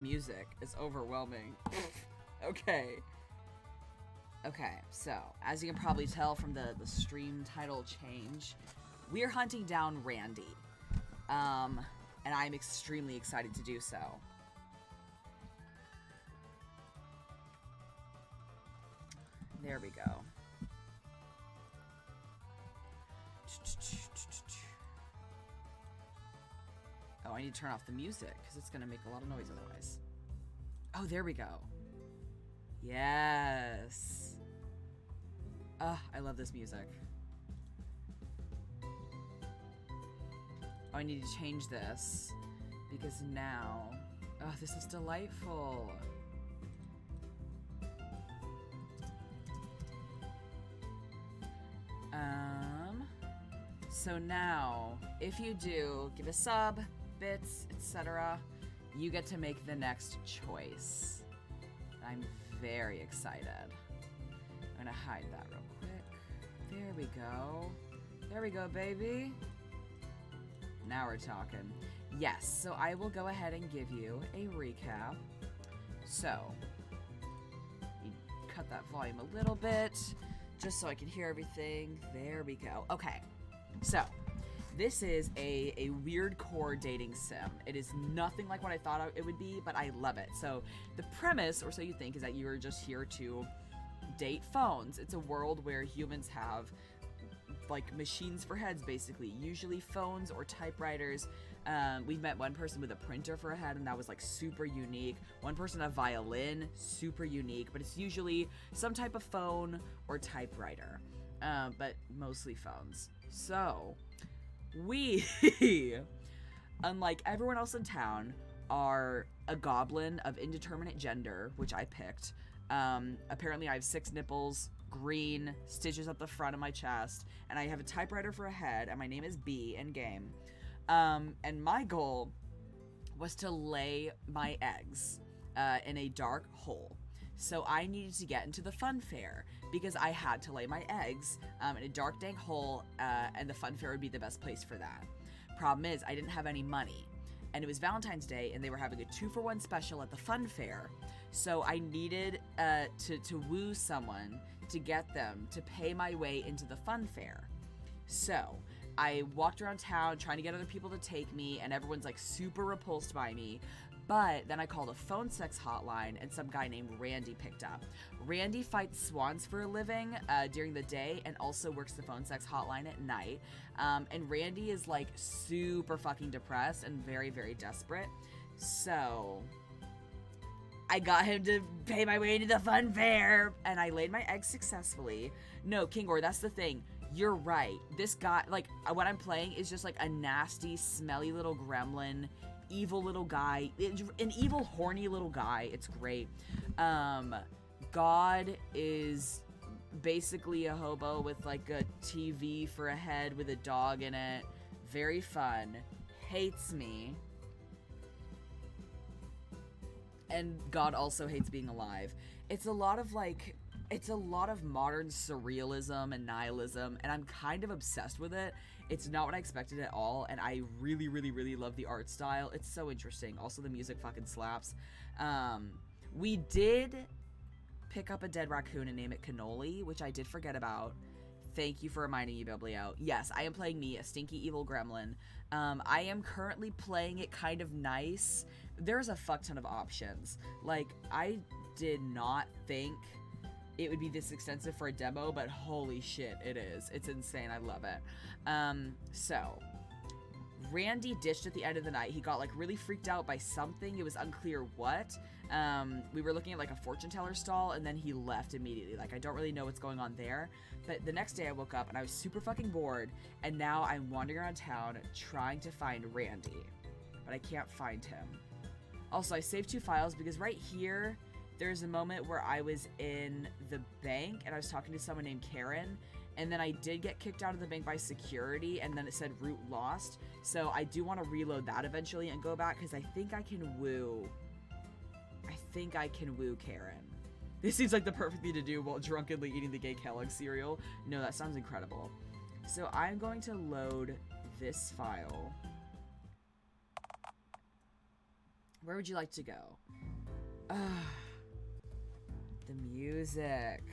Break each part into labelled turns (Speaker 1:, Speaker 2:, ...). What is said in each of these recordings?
Speaker 1: music is overwhelming. Okay. Okay, so, as you can probably tell from the stream title change, we're hunting down Randy. And I'm extremely excited to do so. There we go. Oh, I need to turn off the music, because it's going to make a lot of noise otherwise. Oh, there we go. Yes. I love this music. Oh, I need to change this, because now... Oh, this is delightful. So now, if you do give a sub, bits, etc., you get to make the next choice. I'm very excited. I'm gonna hide that real quick. There we go. There we go, baby. Now we're talking. Yes, so I will go ahead and give you a recap. So, you cut that volume a little bit, just so I can hear everything. There we go. Okay, so this is a weird core dating sim. It is nothing like what I thought it would be, but I love it. So the premise, or so you think, is that you are just here to date phones. It's a world where humans have like machines for heads, basically, usually phones or typewriters. We've met one person with a printer for a head, and that was like super unique. One person a violin, super unique, but it's usually some type of phone or typewriter, but mostly phones. So we, unlike everyone else in town, are a goblin of indeterminate gender, which I picked. Apparently I have 6 nipples, green, stitches up the front of my chest, and I have a typewriter for a head, and my name is B in game. And my goal was to lay my eggs in a dark hole. So I needed to get into the fun fair because I had to lay my eggs in a dark, dank hole, and the fun fair would be the best place for that. Problem is, I didn't have any money, and it was Valentine's Day, and they were having a 2-for-1 special at the fun fair. So I needed to woo someone to get them to pay my way into the fun fair. So I walked around town trying to get other people to take me, and everyone's like super repulsed by me. But then I called a phone sex hotline, and some guy named Randy picked up. Randy fights swans for a living during the day and also works the phone sex hotline at night. And Randy is like super fucking depressed and very, very desperate. So I got him to pay my way into the fun fair, and I laid my eggs successfully. No, Kingor, that's the thing. You're right. This guy, like, what I'm playing is just like a nasty, smelly little gremlin, evil little guy, an evil, horny little guy. It's great. God is basically a hobo with like a TV for a head with a dog in it. Very fun. Hates me. And God also hates being alive. It's a lot of modern surrealism and nihilism, and I'm kind of obsessed with it. It's not what I expected at all, and I really, really, really love the art style. It's so interesting. Also, the music fucking slaps. We did pick up a dead raccoon and name it Cannoli, which I did forget about. Thank you for reminding me, Biblio. Yes, I am playing me, a stinky evil gremlin. I am currently playing it kind of nice. There's a fuck ton of options. Like, I did not think it would be this extensive for a demo, but holy shit, it is. It's insane. I love it. So Randy ditched at the end of the night. He got like really freaked out by something. It was unclear what. We were looking at like a fortune teller stall, and then he left immediately. Like, I don't really know what's going on there. But the next day I woke up and I was super fucking bored, and now I'm wandering around town trying to find Randy, but I can't find him. Also, I saved 2 files because right here there's a moment where I was in the bank and I was talking to someone named Karen, and then I did get kicked out of the bank by security, and then it said route lost. So I do want to reload that eventually and go back, because I think I can woo Karen. This seems like the perfect thing to do while drunkenly eating the gay Kellogg cereal. No, that sounds incredible. So I'm going to load this file. Where would you like to go? The music.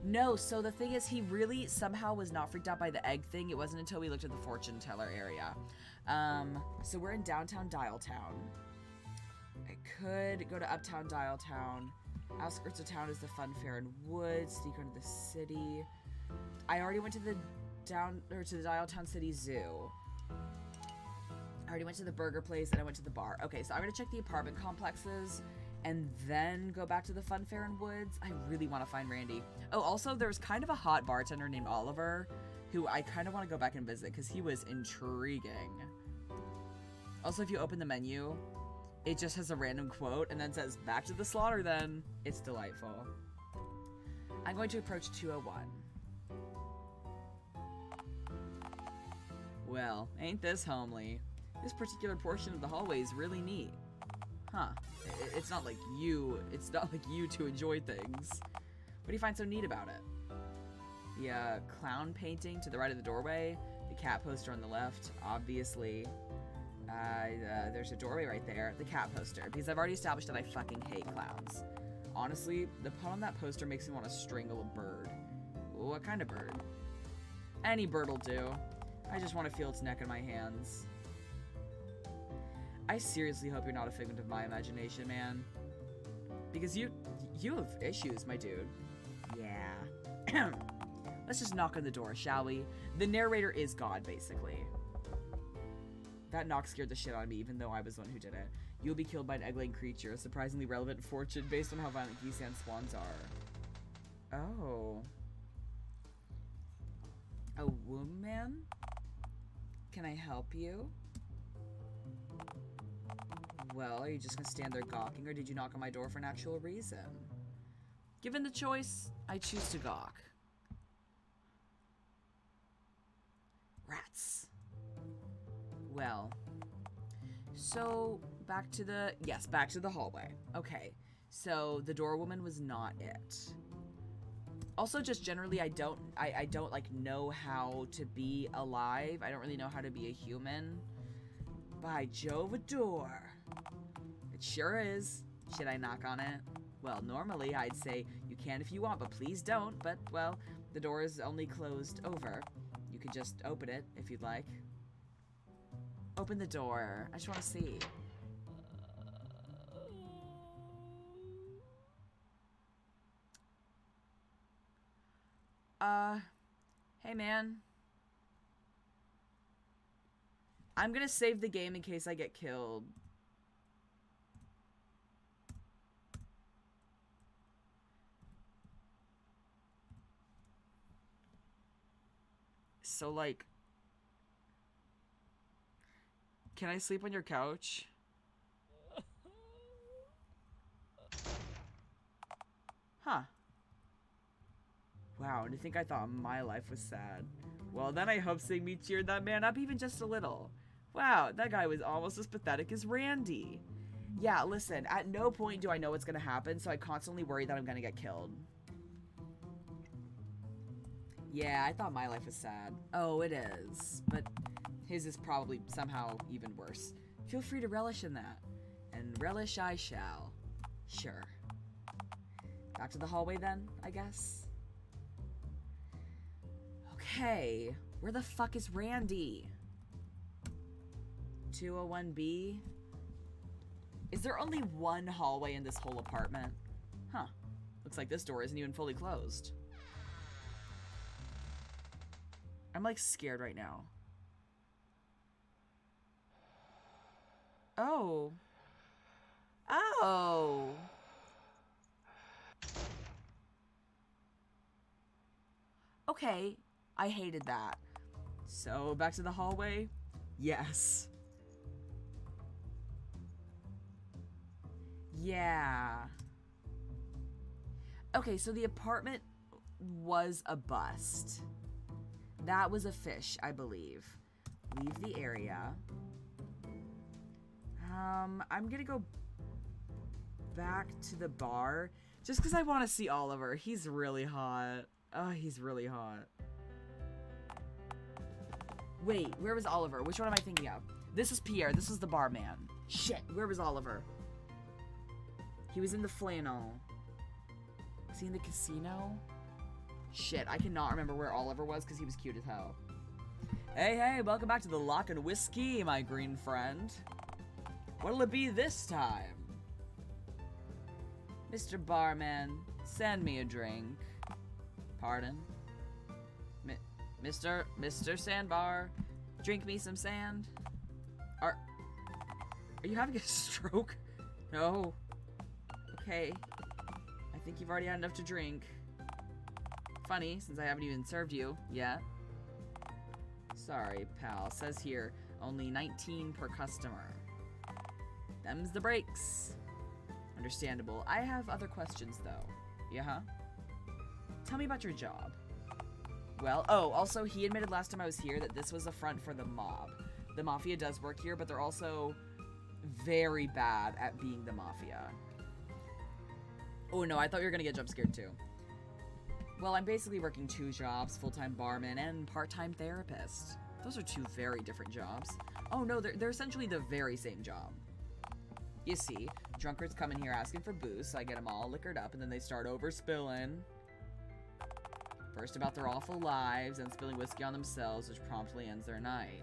Speaker 1: No, so the thing is, he really somehow was not freaked out by the egg thing. It wasn't until we looked at the fortune teller area. So we're in downtown Dialtown. I could go to uptown Dialtown. Outskirts of town is the fun fair and woods. Sneak into the city. I already went to the Dialtown City Zoo. I already went to the burger place and I went to the bar. Okay, so I'm gonna check the apartment complexes and then go back to the fun fair and woods. I really want to find Randy. Oh, also there's kind of a hot bartender named Oliver who I kind of want to go back and visit because he was intriguing. Also, if you open the menu, it just has a random quote and then says, "Back to the slaughter then." It's delightful. I'm going to approach 201. Well, ain't this homely? This particular portion of the hallway is really neat. Huh. It's not like you to enjoy things. What do you find so neat about it? The clown painting to the right of the doorway, the cat poster on the left, obviously. There's a doorway right there, the cat poster, because I've already established that I fucking hate clowns. Honestly, the pun on that poster makes me want to strangle a bird. What kind of bird? Any bird will do. I just want to feel its neck in my hands. I seriously hope you're not a figment of my imagination, man. Because you have issues, my dude. Yeah. Let's just knock on the door, shall we? The narrator is God, basically. That knock scared the shit out of me, even though I was the one who did it. You'll be killed by an egg-laying creature, a surprisingly relevant fortune based on how violent geese and swans are. Oh. A womb man? Can I help you? Well, are you just gonna stand there gawking, or did you knock on my door for an actual reason? Given the choice, I choose to gawk. Rats. Well, so back to the hallway. Okay, so the door woman was not it. Also, just generally, I don't like know how to be alive. I don't really know how to be a human. By Jove, a door. It sure is. Should I knock on it? Well, normally I'd say you can if you want, but please don't. But, well, the door is only closed over. You can just open it if you'd like. Open the door. I just want to see. Hey man. I'm gonna save the game in case I get killed. So, like, can I sleep on your couch? Huh. Wow, to think I thought my life was sad. Well, then I hope seeing me cheered that man up even just a little. Wow, that guy was almost as pathetic as Randy. Yeah, listen, at no point do I know what's gonna happen, so I constantly worry that I'm gonna get killed. Yeah, I thought my life was sad. Oh, it is. But his is probably somehow even worse. Feel free to relish in that. And relish I shall. Sure. Back to the hallway then, I guess? Okay. Where the fuck is Randy? 201B? Is there only one hallway in this whole apartment? Huh. Looks like this door isn't even fully closed. I'm like scared right now. Oh. Oh. Okay. I hated that. So, back to the hallway? Yes. Yeah. Okay, so the apartment was a bust. That was a fish, I believe. Leave the area. I'm gonna go back to the bar just because I want to see Oliver. He's really hot. Oh, he's really hot. Wait, where was Oliver? Which one am I thinking of? This is Pierre. This is the barman. Shit, where was Oliver? He was in the flannel. Was he in the casino? Shit, I cannot remember where Oliver was because he was cute as hell. Hey, welcome back to the Lock and Whiskey, my green friend. What'll it be this time? Mr. Barman, send me a drink. Pardon? Mr. Sandbar, drink me some sand. Are you having a stroke? No. Okay. I think you've already had enough to drink. Funny, since I haven't even served you yet. Sorry, pal. Says here, only 19 per customer. Them's the breaks. Understandable. I have other questions, though. Yeah? Tell me about your job. Well, also, he admitted last time I was here that this was a front for the mob. The Mafia does work here, but they're also very bad at being the Mafia. Oh, no, I thought you were gonna get jump scared, too. Well, I'm basically working 2 jobs, full-time barman and part-time therapist. Those are 2 very different jobs. Oh, no, they're essentially the very same job. You see, drunkards come in here asking for booze, so I get them all liquored up, and then they start overspilling. First about their awful lives, and spilling whiskey on themselves, which promptly ends their night.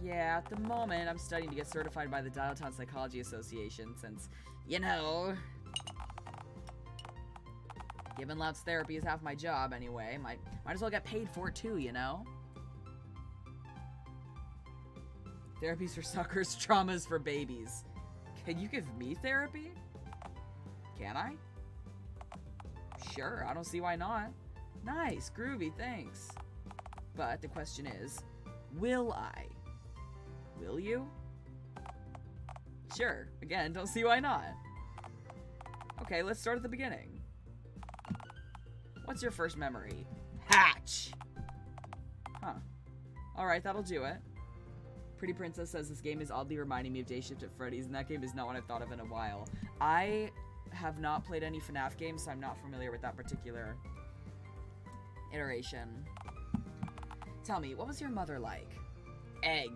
Speaker 1: Yeah, at the moment, I'm studying to get certified by the Dialtown Psychology Association, since, you know, giving lots of therapy is half my job anyway. Might as well get paid for it too, you know? Therapies for suckers, traumas for babies. Can you give me therapy? Can I? Sure, I don't see why not. Nice, groovy, thanks. But the question is, will I? Will you? Sure, again, don't see why not. Okay, let's start at the beginning. What's your first memory? Hatch! Huh. Alright, that'll do it. Pretty Princess says this game is oddly reminding me of Day Shift at Freddy's, and that game is not one I've thought of in a while. I have not played any FNAF games, so I'm not familiar with that particular iteration. Tell me, what was your mother like? Egg.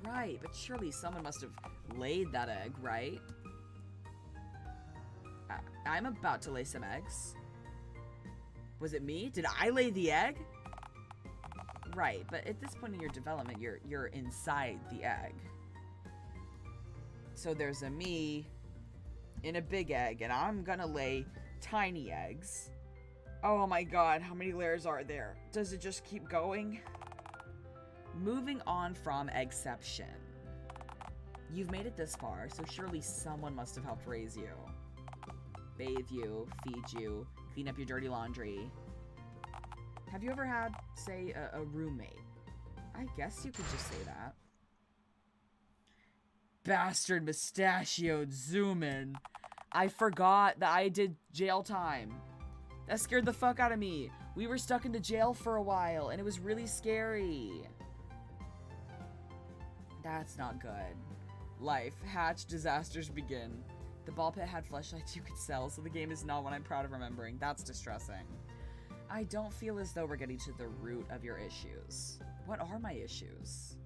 Speaker 1: Right, but surely someone must have laid that egg, right? I'm about to lay some eggs. Was it me? Did I lay the egg? Right, but at this point in your development, you're inside the egg. So there's a me in a big egg, and I'm gonna lay tiny eggs. Oh my god, how many layers are there? Does it just keep going? Moving on from Eggception. You've made it this far, so surely someone must have helped raise you. Bathe you, feed you, clean up your dirty laundry. Have you ever had, say, a roommate? I guess you could just say that. Bastard mustachioed zoom in. I forgot that I did jail time. That scared the fuck out of me. We were stuck in the jail for a while, and it was really scary. That's not good. Life. Hatch. Disasters begin. The ball pit had fleshlights you could sell, so the game is not one I'm proud of remembering. That's distressing. I don't feel as though we're getting to the root of your issues. What are my issues?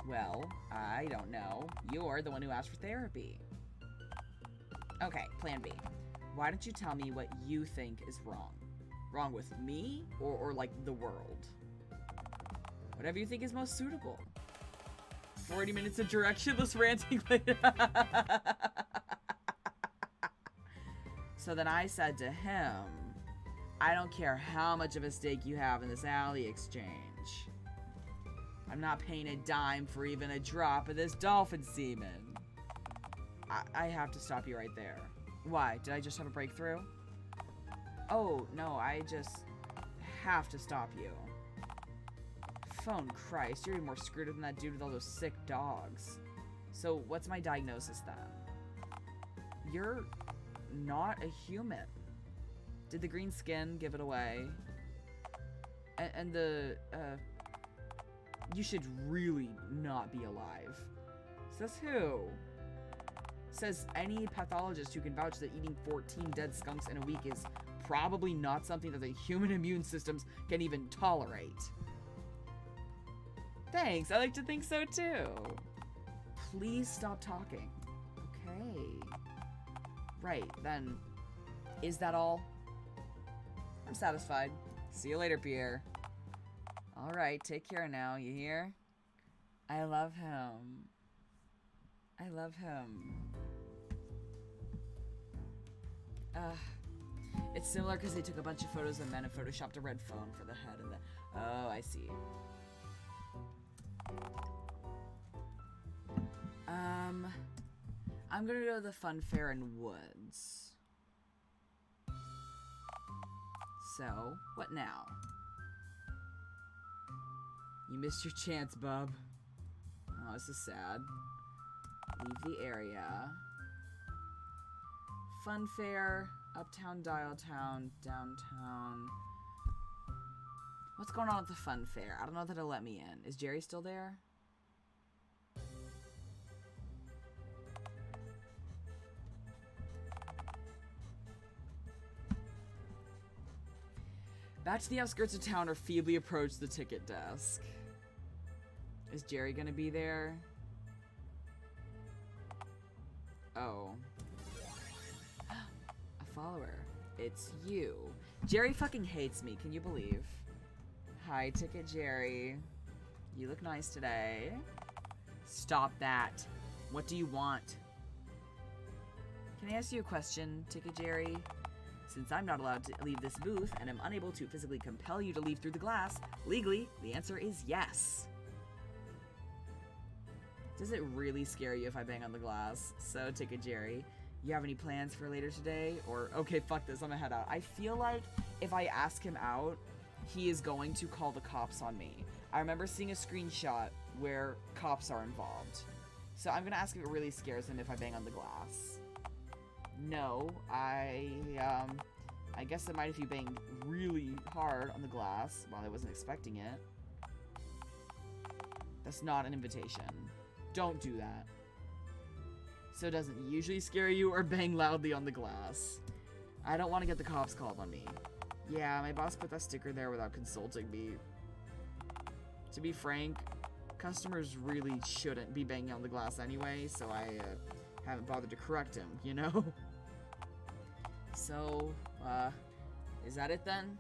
Speaker 1: Well, I don't know. You're the one who asked for therapy. Okay, plan B. Why don't you tell me what you think is wrong? Wrong with me, or like, the world? Whatever you think is most suitable. 40 minutes of directionless ranting later. So then I said to him, I don't care how much of a stake you have in this alley exchange. I'm not paying a dime for even a drop of this dolphin semen. I have to stop you right there. Why? Did I just have a breakthrough? Oh, no, I just have to stop you. Phone Christ, you're even more screwed up than that dude with all those sick dogs. So, what's my diagnosis then? You're not a human. Did the green skin give it away? And the, you should really not be alive. Says who? Says any pathologist who can vouch that eating 14 dead skunks in a week is probably not something that the human immune systems can even tolerate. Thanks, I like to think so too. Please stop talking. Okay. Right, then, is that all? I'm satisfied. See you later, Pierre. Alright, take care now, you hear? I love him. I love him. It's similar because they took a bunch of photos of men and photoshopped a red phone for the head and the... Oh, I see. I'm gonna go to the fun fair in Woods. So, what now? You missed your chance, bub. Oh, this is sad. Leave the area. Fun fair, uptown, dialtown, downtown. What's going on at the fun fair? I don't know that it'll let me in. Is Jerry still there? Back to the outskirts of town or feebly approach the ticket desk. Is Jerry gonna be there? Oh. A follower. It's you. Jerry fucking hates me, can you believe? Hi, Ticket Jerry. You look nice today. Stop that. What do you want? Can I ask you a question, Ticket Jerry? Since I'm not allowed to leave this booth and am unable to physically compel you to leave through the glass, legally, the answer is yes. Does it really scare you if I bang on the glass? So, Ticket Jerry, you have any plans for later today? Or, okay, fuck this, I'm gonna head out. I feel like if I ask him out, he is going to call the cops on me. I remember seeing a screenshot where cops are involved. So I'm gonna ask if it really scares him if I bang on the glass. No, I guess it might if you bang really hard on the glass while I wasn't expecting it. That's not an invitation. Don't do that. So it doesn't usually scare you or bang loudly on the glass. I don't want to get the cops called on me. Yeah, my boss put that sticker there without consulting me. To be frank, customers really shouldn't be banging on the glass anyway, so I haven't bothered to correct him, you know? So, is that it then?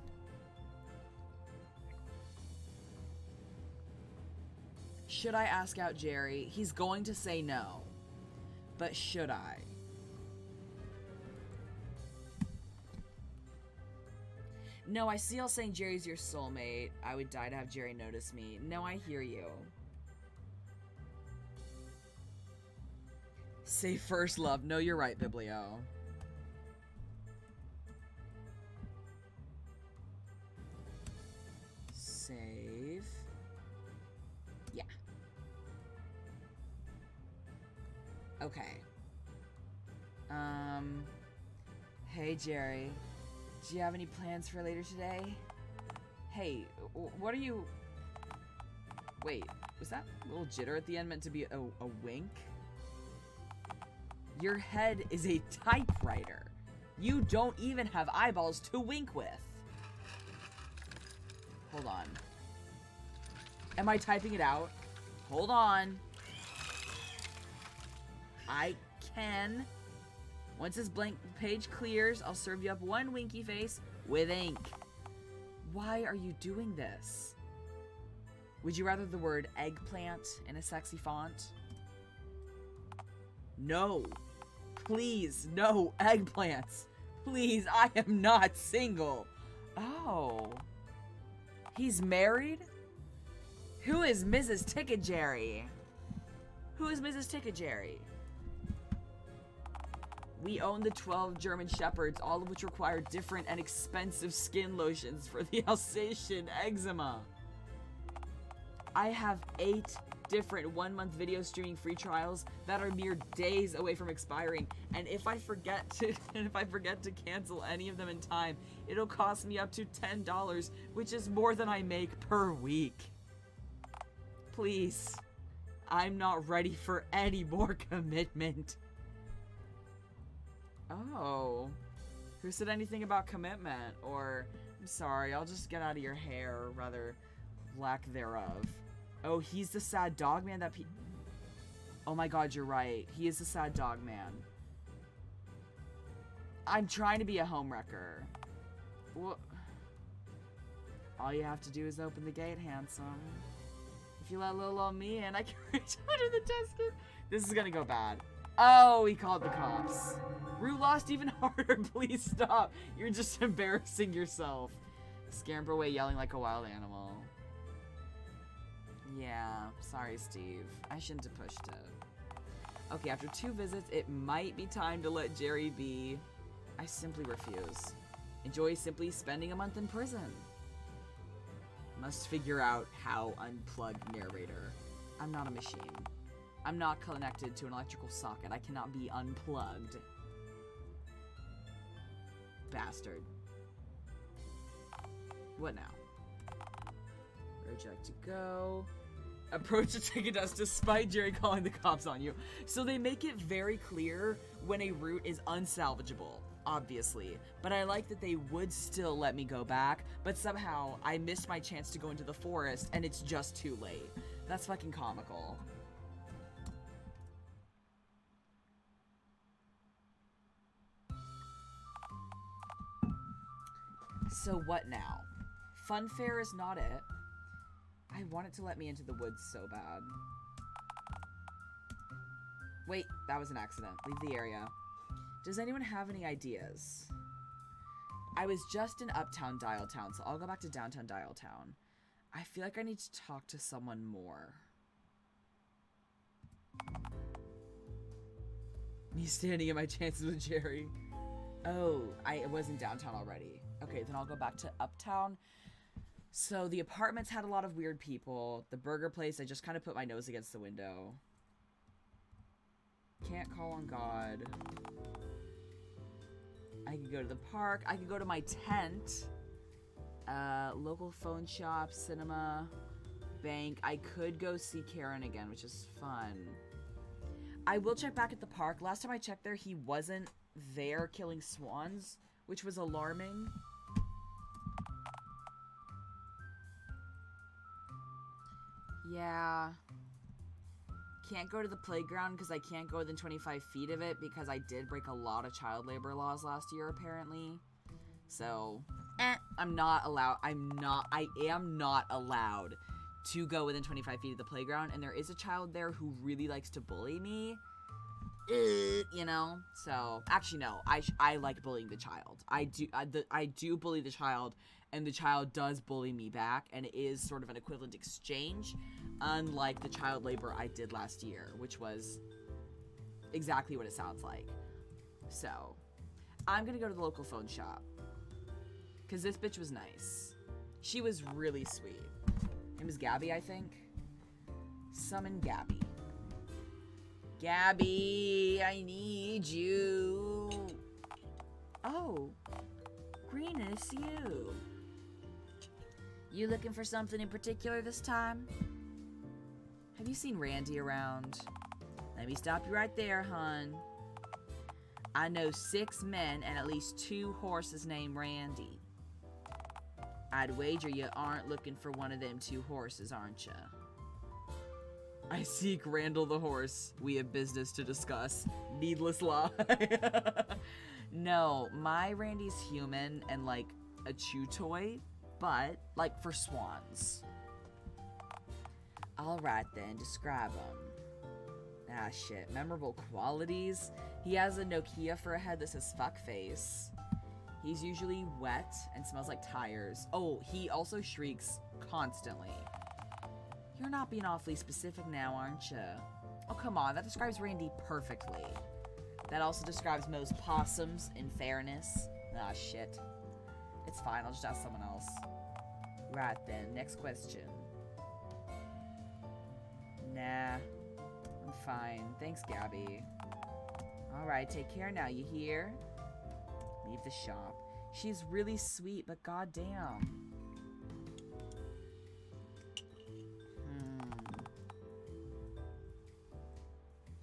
Speaker 1: Should I ask out Jerry? He's going to say no. But should I? No, I see y'all saying Jerry's your soulmate. I would die to have Jerry notice me. No, I hear you. Say first, love. No, you're right, Biblio. Save. Yeah. Okay. Hey, Jerry. Do you have any plans for later today? Hey, what are you... Wait, was that little jitter at the end meant to be a wink? Your head is a typewriter. You don't even have eyeballs to wink with. Hold on. Am I typing it out? Hold on. I can. Once this blank page clears, I'll serve you up one winky face with ink. Why are you doing this? Would you rather the word eggplant in a sexy font? No. Please, no eggplants. Please, I am not single. Oh. He's married? Who is Mrs. Ticket Jerry? Who is Mrs. Ticket Jerry? We own the 12 German Shepherds, all of which require different and expensive skin lotions for the Alsatian eczema. I have 8 different 1-month video streaming free trials that are mere days away from expiring, and if I forget to cancel any of them in time, it'll cost me up to $10, which is more than I make per week. Please, I'm not ready for any more commitment. Oh, who said anything about commitment? Or, I'm sorry, I'll just get out of your hair, or rather, lack thereof. Oh, he's the sad dog man that oh my god, you're right. He is the sad dog man. I'm trying to be a homewrecker. What? All you have to do is open the gate, handsome. If you let little old me in, I can reach under the desk. This is gonna go bad. Oh, he called the cops. Root lost even harder. Please stop. You're just embarrassing yourself. Scamper away yelling like a wild animal. Yeah, sorry, Steve. I shouldn't have pushed it. Okay, after 2 visits, it might be time to let Jerry be. I simply refuse. Enjoy simply spending a month in prison. Must figure out how unplug narrator. I'm not a machine. I'm not connected to an electrical socket. I cannot be unplugged. Bastard. What now? Where would you like to go? Approach the ticket desk despite Jerry calling the cops on you. So they make it very clear when a route is unsalvageable, obviously. But I like that they would still let me go back, but somehow I missed my chance to go into the forest and it's just too late. That's fucking comical. So what now? Funfair is not it. I want it to let me into the woods so bad. Wait, that was an accident. Leave the area. Does anyone have any ideas? I was just in uptown Dialtown, so I'll go back to downtown Dialtown. I feel like I need to talk to someone more. Me standing in my chances with Jerry. Oh, I was in downtown already. Okay, then I'll go back to uptown. So the apartments had a lot of weird people. The burger place, I just kind of put my nose against the window. Can't call on God. I could go to the park. I could go to my tent. Local phone shop, cinema, bank. I could go see Karen again, which is fun. I will check back at the park. Last time I checked there, he wasn't there killing swans, which was alarming. Yeah. Can't go to the playground because I can't go within 25 feet of it because I did break a lot of child labor laws last year, apparently. So, I'm not allowed. I am not allowed to go within 25 feet of the playground, and there is a child there who really likes to bully me. You know? So, actually, no. I like bullying the child. I do bully the child, and the child does bully me back, and it is sort of an equivalent exchange, unlike the child labor I did last year, which was exactly what it sounds like. So, I'm gonna go to the local phone shop, because this bitch was nice. She was really sweet. Her name was Gabby, I think. Summon Gabby. Gabby, I need you. Oh, Green, it's you. You looking for something in particular this time? Have you seen Randy around? Let me stop you right there, hun. I know 6 men and at least 2 horses named Randy. I'd wager you aren't looking for one of them 2 horses, aren't you? I seek Randall the horse. We have business to discuss. Needless lie. No, my Randy's human and like a chew toy, but like for swans. Alright then, describe him. Ah shit, memorable qualities. He has a Nokia for a head that says fuckface. He's usually wet and smells like tires. Oh, he also shrieks constantly. You're not being awfully specific now, aren't you? Oh, come on. That describes Randy perfectly. That also describes most possums, in fairness. Ah, shit. It's fine. I'll just ask someone else. Right then. Next question. Nah. I'm fine. Thanks, Gabby. Alright, take care now. You hear? Leave the shop. She's really sweet, but goddamn.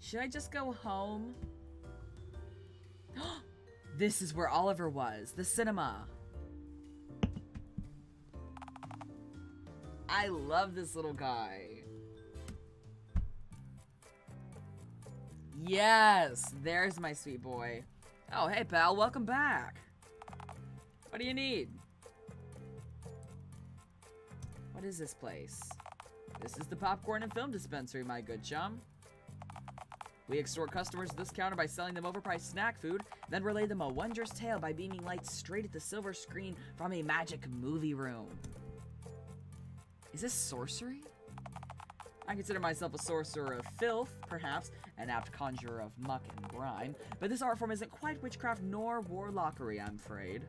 Speaker 1: Should I just go home? This is where Oliver was. The cinema. I love this little guy. Yes! There's my sweet boy. Oh, hey, pal. Welcome back. What do you need? What is this place? This is the popcorn and film dispensary, my good chum. We extort customers at this counter by selling them overpriced snack food, then relay them a wondrous tale by beaming lights straight at the silver screen from a magic movie room. Is this sorcery? I consider myself a sorcerer of filth, perhaps an apt conjurer of muck and grime, but this art form isn't quite witchcraft nor warlockery, I'm afraid.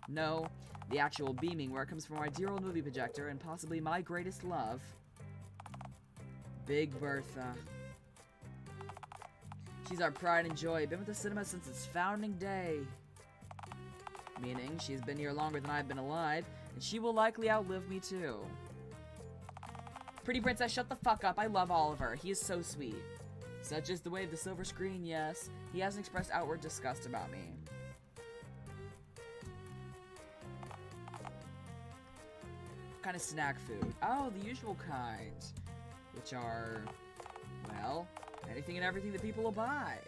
Speaker 1: No, the actual beaming where it comes from my dear old movie projector and possibly my greatest love, Big Bertha. She's our pride and joy, been with the cinema since its founding day. Meaning, she's been here longer than I've been alive, and she will likely outlive me too. Pretty princess, shut the fuck up. I love Oliver. He is so sweet. Such is the way of the silver screen, yes. He hasn't expressed outward disgust about me. What kind of snack food? Oh, the usual kind. Which are, well, anything and everything that people will buy.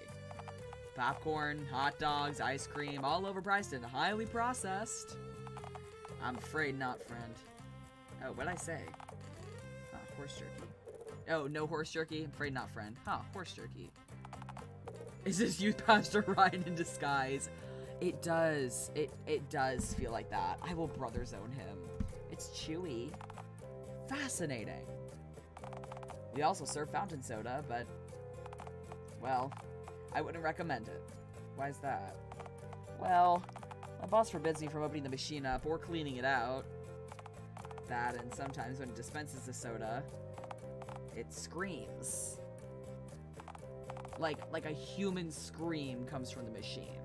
Speaker 1: Popcorn, hot dogs, ice cream, all overpriced and highly processed. I'm afraid not, friend. Oh, what'd I say? Horse jerky. Oh, no horse jerky? I'm afraid not, friend. Huh, horse jerky. Is this youth pastor Ryan in disguise? It does. It does feel like that. I will brother zone him. It's chewy. Fascinating. We also serve fountain soda, but, well, I wouldn't recommend it. Why is that? Well, my boss forbids me from opening the machine up or cleaning it out. That, and sometimes when it dispenses the soda, it screams. Like a human scream comes from the machine.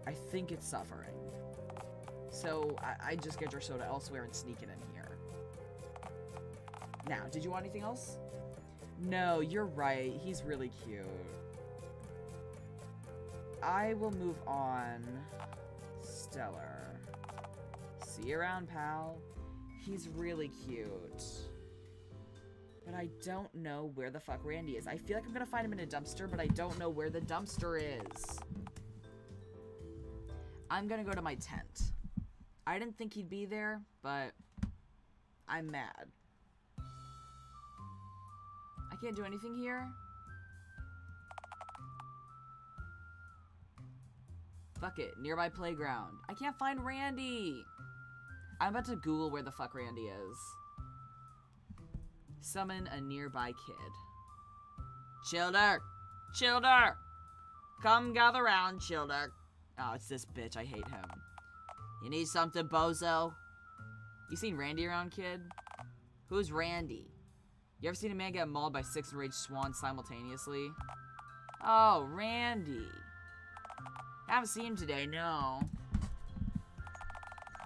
Speaker 1: I think it's suffering. So, I just get your soda elsewhere and sneak it in here. Now, did you want anything else? No, you're right. He's really cute. I will move on. Stellar. See you around, pal. He's really cute. But I don't know where the fuck Randy is. I feel like I'm gonna find him in a dumpster, but I don't know where the dumpster is. I'm gonna go to my tent. I didn't think he'd be there, but I'm mad. I can't do anything here? Fuck it. Nearby playground. I can't find Randy! I'm about to Google where the fuck Randy is. Summon a nearby kid. Childer! Childer! Come gather round, Childer. Oh, it's this bitch. I hate him. You need something, bozo? You seen Randy around, kid? Who's Randy? You ever seen a man get mauled by 6 enraged swans simultaneously? Oh, Randy. Haven't seen him today, no.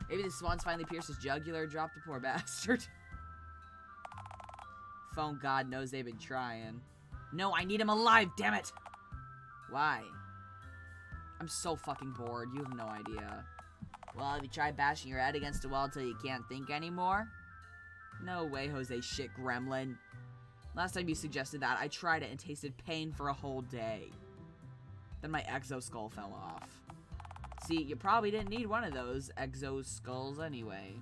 Speaker 1: Maybe the swans finally pierced his jugular, dropped the poor bastard. Phone God knows they've been trying. No, I need him alive, damn it! Why? I'm so fucking bored, you have no idea. Well, have you tried bashing your head against a wall until you can't think anymore? No way, Jose shit gremlin. Last time you suggested that, I tried it and tasted pain for a whole day. Then my exo-skull fell off. See, you probably didn't need one of those exo-skulls anyway.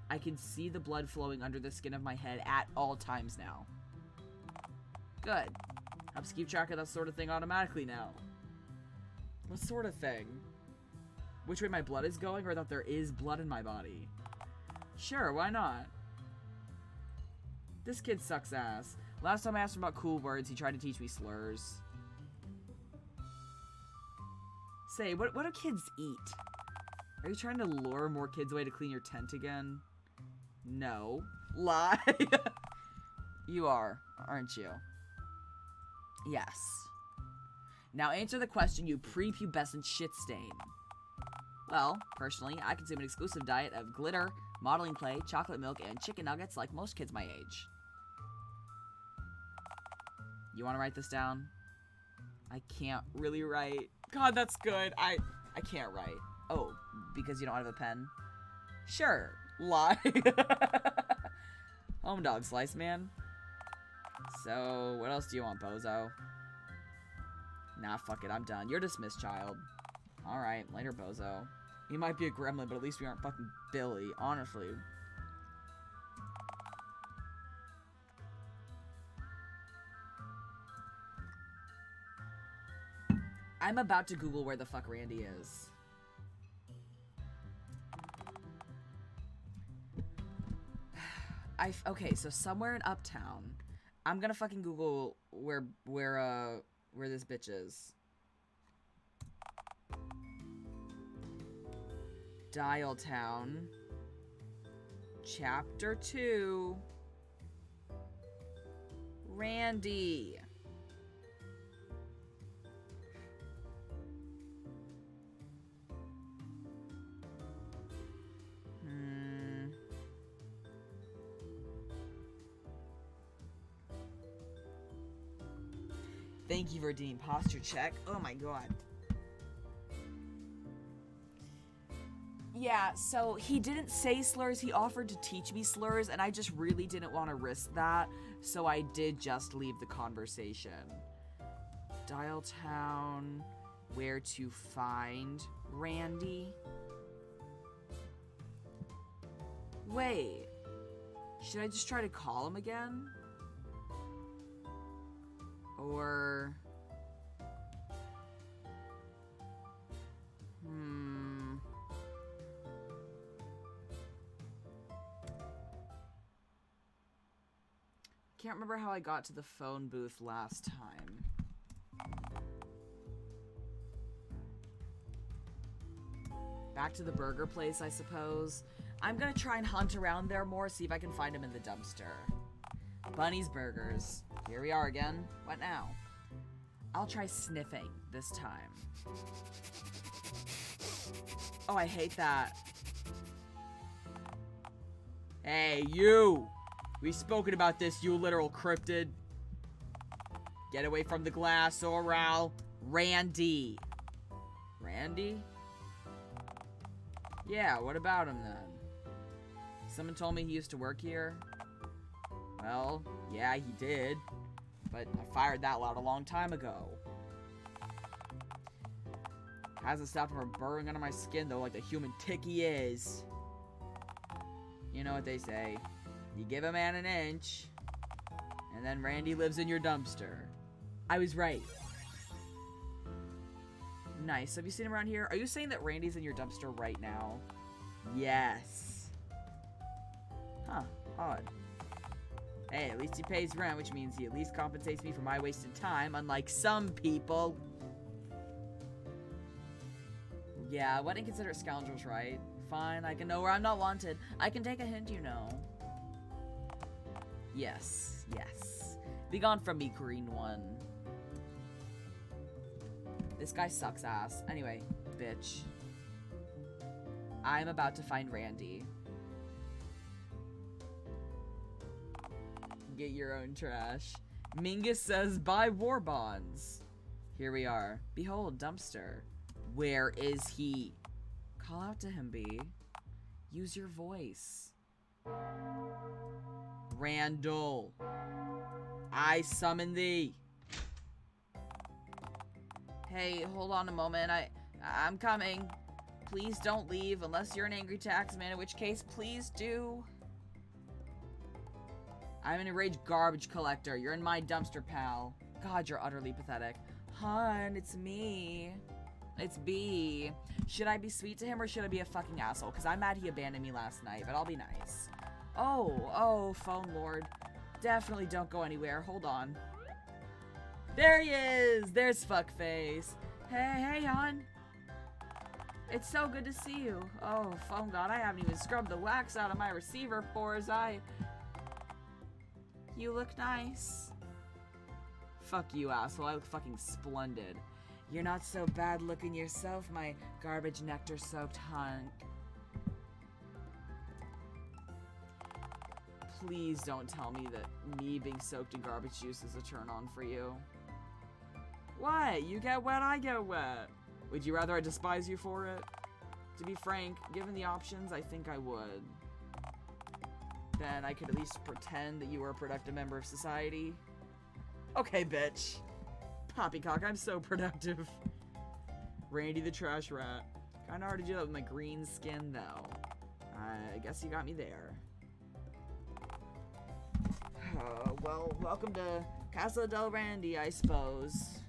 Speaker 1: I can see the blood flowing under the skin of my head at all times now. Good. Helps keep track of that sort of thing automatically now. What sort of thing? Which way my blood is going, or that there is blood in my body? Sure, why not? This kid sucks ass. Last time I asked him about cool words, he tried to teach me slurs. Say, what do kids eat? Are you trying to lure more kids away to clean your tent again? No. Lie. You are, aren't you? Yes. Now answer the question, you prepubescent shit stain. Well, personally, I consume an exclusive diet of glitter, modeling clay, chocolate milk, and chicken nuggets like most kids my age. You want to write this down? I can't really write. God, that's good. I can't write. Oh, because you don't have a pen? Sure. Lie. Home dog slice, man. So, what else do you want, bozo? Nah, fuck it, I'm done. You're dismissed, child. Alright, later, bozo. He might be a gremlin, but at least we aren't fucking Billy, honestly. I'm about to Google where the fuck Randy is. Okay, so somewhere in Uptown. I'm gonna fucking Google where this bitch is. Dialtown. Chapter 2. Randy. Thank you for the imposture check. Oh my god. Yeah, so he didn't say slurs. He offered to teach me slurs, and I just really didn't want to risk that, so I did just leave the conversation. Dialtown, where to find Randy? Wait, should I just try to call him again? Or... Can't remember how I got to the phone booth last time. Back to the burger place, I suppose. I'm gonna try and hunt around there more, see if I can find him in the dumpster. Bunny's Burgers. Here we are again. What now? I'll try sniffing this time. Oh, I hate that. Hey, you! We've spoken about this, you literal cryptid. Get away from the glass, Oral. Randy. Randy? Yeah, what about him then? Someone told me he used to work here. Well, yeah, he did. But I fired that lot a long time ago. Hasn't stopped him from burrowing under my skin, though, like the human tick he is. You know what they say. You give a man an inch, and then Randy lives in your dumpster. I was right. Nice. Have you seen him around here? Are you saying that Randy's in your dumpster right now? Yes. Huh. Odd. Hey, at least he pays rent, which means he at least compensates me for my wasted time, unlike some people. Yeah, wouldn't consider scoundrels, right? Fine, I can know where I'm not wanted. I can take a hint, you know. Yes, yes. Be gone from me, green one. This guy sucks ass. Anyway, bitch. I'm about to find Randy. Get your own trash. Mingus says, buy war bonds. Here we are. Behold, dumpster. Where is he? Call out to him, B. Use your voice. Randall. I summon thee. Hey, hold on a moment. I'm coming. Please don't leave unless you're an angry taxman, in which case, please do. I'm an enraged garbage collector. You're in my dumpster, pal. God, you're utterly pathetic. Hun, it's me. It's B. Should I be sweet to him or should I be a fucking asshole? Because I'm mad he abandoned me last night, but I'll be nice. Oh, phone lord. Definitely don't go anywhere. Hold on. There he is! There's fuckface. Hey, hon. It's so good to see you. Oh, phone god, I haven't even scrubbed the wax out of my receiver pores. You look nice. Fuck you, asshole. I look fucking splendid. You're not so bad looking yourself, my garbage nectar-soaked hunk. Please don't tell me that me being soaked in garbage juice is a turn-on for you. What? You get wet, I get wet. Would you rather I despise you for it? To be frank, given the options, I think I would. Then I could at least pretend that you were a productive member of society. Okay, bitch. Poppycock, I'm so productive. Randy the trash rat. Kinda hard to do that with my green skin, though. I guess you got me there. Well, welcome to Casa del Randy, I suppose.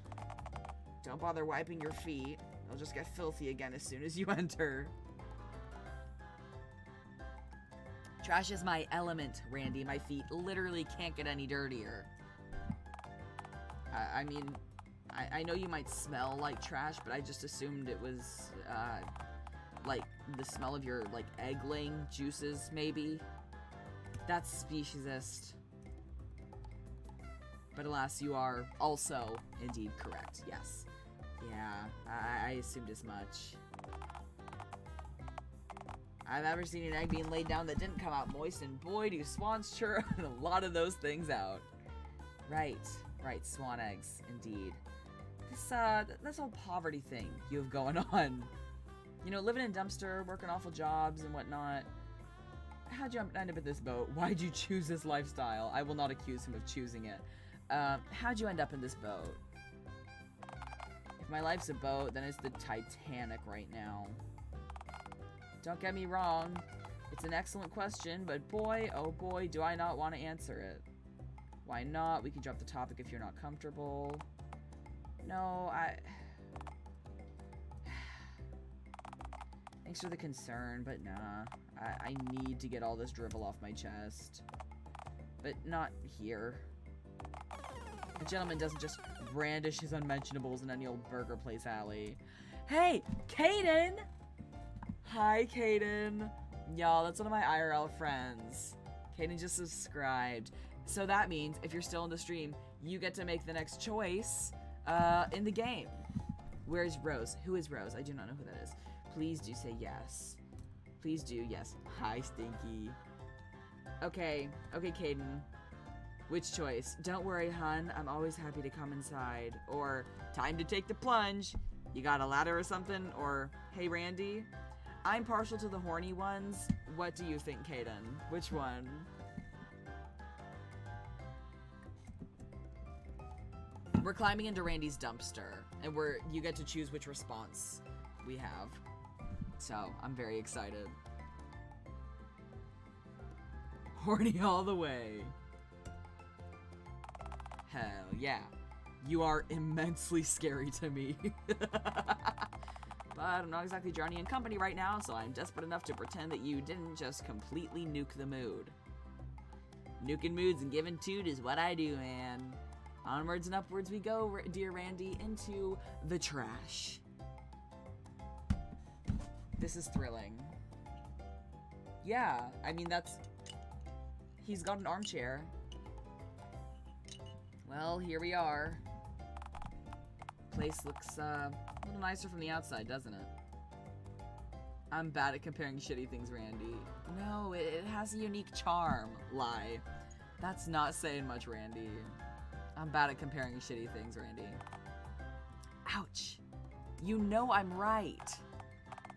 Speaker 1: Don't bother wiping your feet. They'll just get filthy again as soon as you enter. Trash is my element, Randy. My feet literally can't get any dirtier. I mean, I know you might smell like trash, but I just assumed it was, like, the smell of your, like, egg-laying juices, maybe? That's speciesist. But alas, you are also indeed correct, yes. Yeah, I assumed as much. I've never seen an egg being laid down that didn't come out moist, and boy, do swans churn a lot of those things out. Right, swan eggs, indeed. This whole poverty thing you have going on. You know, living in dumpster, working awful jobs and whatnot. How'd you end up in this boat? Why'd you choose this lifestyle? I will not accuse him of choosing it. How'd you end up in this boat? If my life's a boat, then it's the Titanic right now. Don't get me wrong, it's an excellent question, but boy, oh boy, do I not want to answer it. Why not? We can drop the topic if you're not comfortable. No, Thanks for the concern, but nah. I need to get all this drivel off my chest. But not here. A gentleman doesn't just brandish his unmentionables in any old burger place alley. Hey, Kaden! Hi, Kaden. Y'all, that's one of my IRL friends. Kaden just subscribed. So that means, if you're still in the stream, you get to make the next choice in the game. Where's Rose? Who is Rose? I do not know who that is. Please do say yes. Please do, yes. Hi, Stinky. Okay, Kaden. Which choice? Don't worry, hun. I'm always happy to come inside. Or, time to take the plunge. You got a ladder or something? Or, hey, Randy? I'm partial to the horny ones. What do you think, Kaden? Which one? We're climbing into Randy's dumpster, and you get to choose which response we have. So, I'm very excited. Horny all the way. Hell yeah. You are immensely scary to me. But I'm not exactly Johnny and company right now, so I'm desperate enough to pretend that you didn't just completely nuke the mood. Nuking moods and giving toot is what I do, man. Onwards and upwards we go, dear Randy, into the trash. This is thrilling. Yeah, I mean, he's got an armchair. Well, here we are. Place looks a little nicer from the outside, doesn't it? I'm bad at comparing shitty things, Randy. No, it has a unique charm. Lie. That's not saying much, Randy. I'm bad at comparing shitty things, Randy. Ouch. You know I'm right.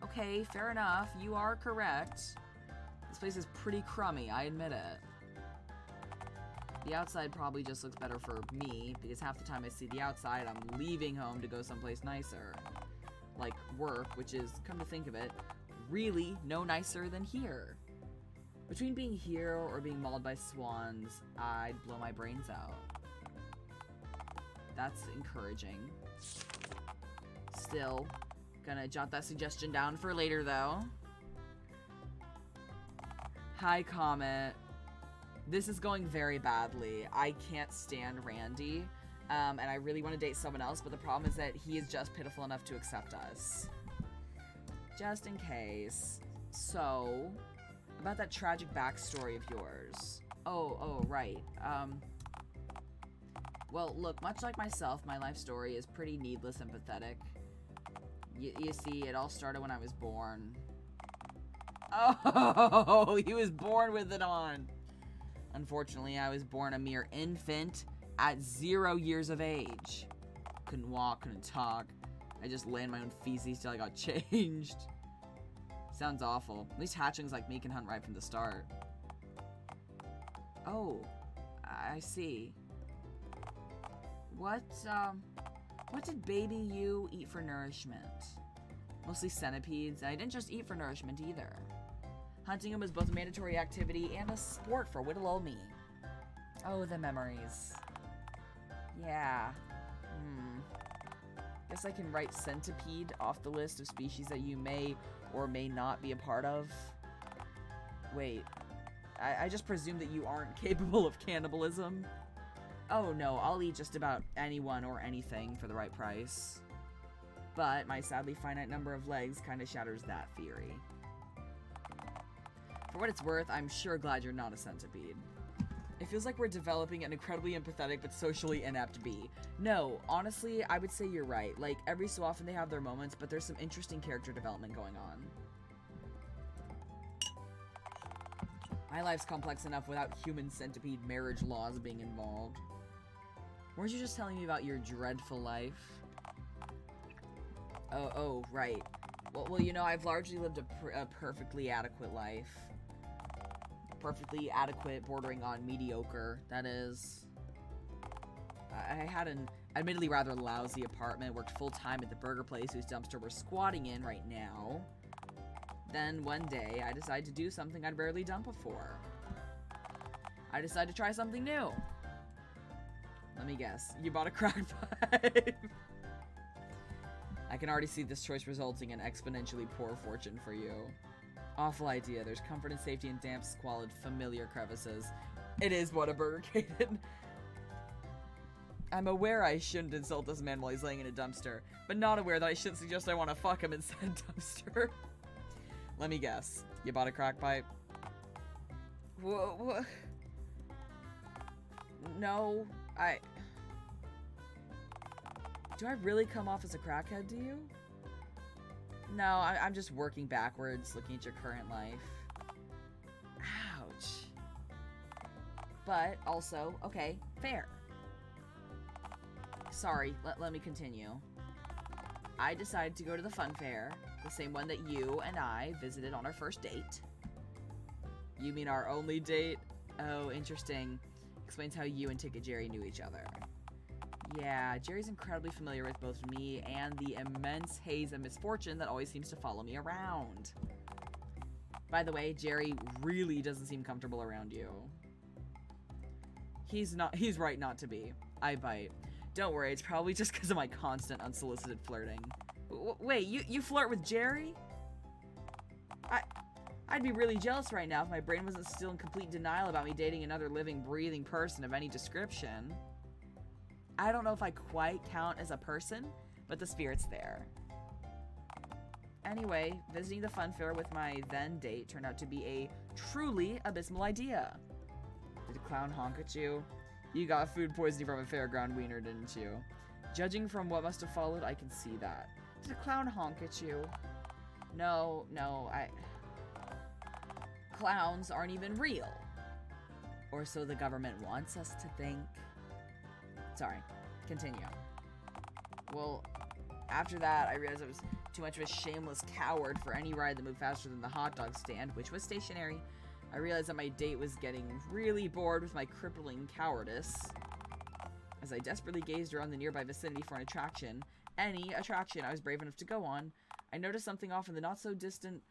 Speaker 1: Okay, fair enough. You are correct. This place is pretty crummy, I admit it. The outside probably just looks better for me, because half the time I see the outside, I'm leaving home to go someplace nicer. Like work, which is, come to think of it, really no nicer than here. Between being here or being mauled by swans, I'd blow my brains out. That's encouraging. Still, gonna jot that suggestion down for later, though. Hi, Comet. This is going very badly. I can't stand Randy, and I really want to date someone else, but the problem is that he is just pitiful enough to accept us. Just in case. So, about that tragic backstory of yours. Oh, right. Well, look, much like myself, my life story is pretty needless and pathetic. You see, it all started when I was born. Oh, he was born with it on. Unfortunately, I was born a mere infant at 0 years of age. Couldn't walk, couldn't talk. I just lay in my own feces till I got changed. Sounds awful. At least hatchlings like me can hunt right from the start. Oh, I see. What did baby you eat for nourishment? Mostly centipedes, and I didn't just eat for nourishment either. Hunting them was both a mandatory activity and a sport for little old me. Oh, the memories. Yeah. Guess I can write centipede off the list of species that you may or may not be a part of. Wait, I just presume that you aren't capable of cannibalism. Oh no, I'll eat just about anyone or anything for the right price. But my sadly finite number of legs kind of shatters that theory. For what it's worth, I'm sure glad you're not a centipede. It feels like we're developing an incredibly empathetic but socially inept bee. No, honestly, I would say you're right. Like, every so often they have their moments, but there's some interesting character development going on. My life's complex enough without human centipede marriage laws being involved. Weren't you just telling me about your dreadful life? Oh, right. Well, you know, I've largely lived a perfectly adequate life. Perfectly adequate, bordering on mediocre, that is. I had an admittedly rather lousy apartment, worked full-time at the burger place whose dumpster we're squatting in right now. Then one day, I decided to do something I'd rarely done before. I decided to try something new. Let me guess, you bought a crack pipe. I can already see this choice resulting in exponentially poor fortune for you. Awful idea. There's comfort and safety in damp, squalid, familiar crevices. It is what a burger cated. I'm aware I shouldn't insult this man while he's laying in a dumpster, but not aware that I shouldn't suggest I want to fuck him in said dumpster. Let me guess. You bought a crack pipe? Whoa. No, do I really come off as a crackhead to you? No, I'm just working backwards, looking at your current life. Ouch. But also, okay, fair. Sorry, let me continue. I decided to go to the fun fair, the same one that you and I visited on our first date. You mean our only date? Oh, interesting. Explains how you and Ticket Jerry knew each other. Yeah, Jerry's incredibly familiar with both me and the immense haze of misfortune that always seems to follow me around. By the way, Jerry really doesn't seem comfortable around you. He's right not to be. I bite. Don't worry, it's probably just because of my constant unsolicited flirting. Wait, you flirt with Jerry? I'd be really jealous right now if my brain wasn't still in complete denial about me dating another living, breathing person of any description. I don't know if I quite count as a person, but the spirit's there. Anyway, visiting the fun fair with my then date turned out to be a truly abysmal idea. Did a clown honk at you? You got food poisoning from a fairground wiener, didn't you? Judging from what must have followed, I can see that. Did a clown honk at you? No, clowns aren't even real. Or so the government wants us to think. Sorry, continue. Well, after that, I realized I was too much of a shameless coward for any ride that moved faster than the hot dog stand, which was stationary. I realized that my date was getting really bored with my crippling cowardice. As I desperately gazed around the nearby vicinity for an attraction, any attraction I was brave enough to go on, I noticed something off in the not-so-distant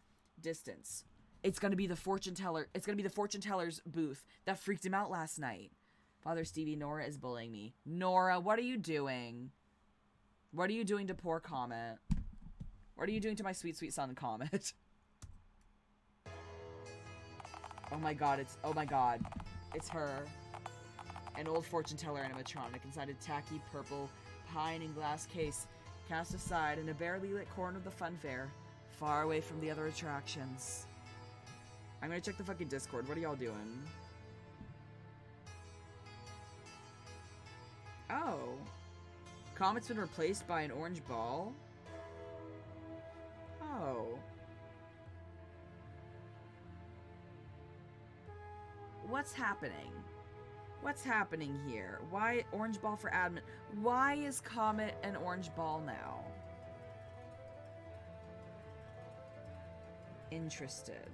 Speaker 1: distance. It's gonna be the fortune teller. It's gonna be the fortune teller's booth that freaked him out last night. Father Stevie, Nora is bullying me. Nora, what are you doing? What are you doing to poor Comet? What are you doing to my sweet, sweet son, Comet? Oh my god, it's her. An old fortune teller animatronic inside a tacky purple pine and glass case, cast aside in a barely lit corner of the fun fair, far away from the other attractions. I'm gonna check the fucking Discord. What are y'all doing? Oh. Comet's been replaced by an orange ball? Oh. What's happening? What's happening here? Why orange ball for admin? Why is Comet an orange ball now? Interested.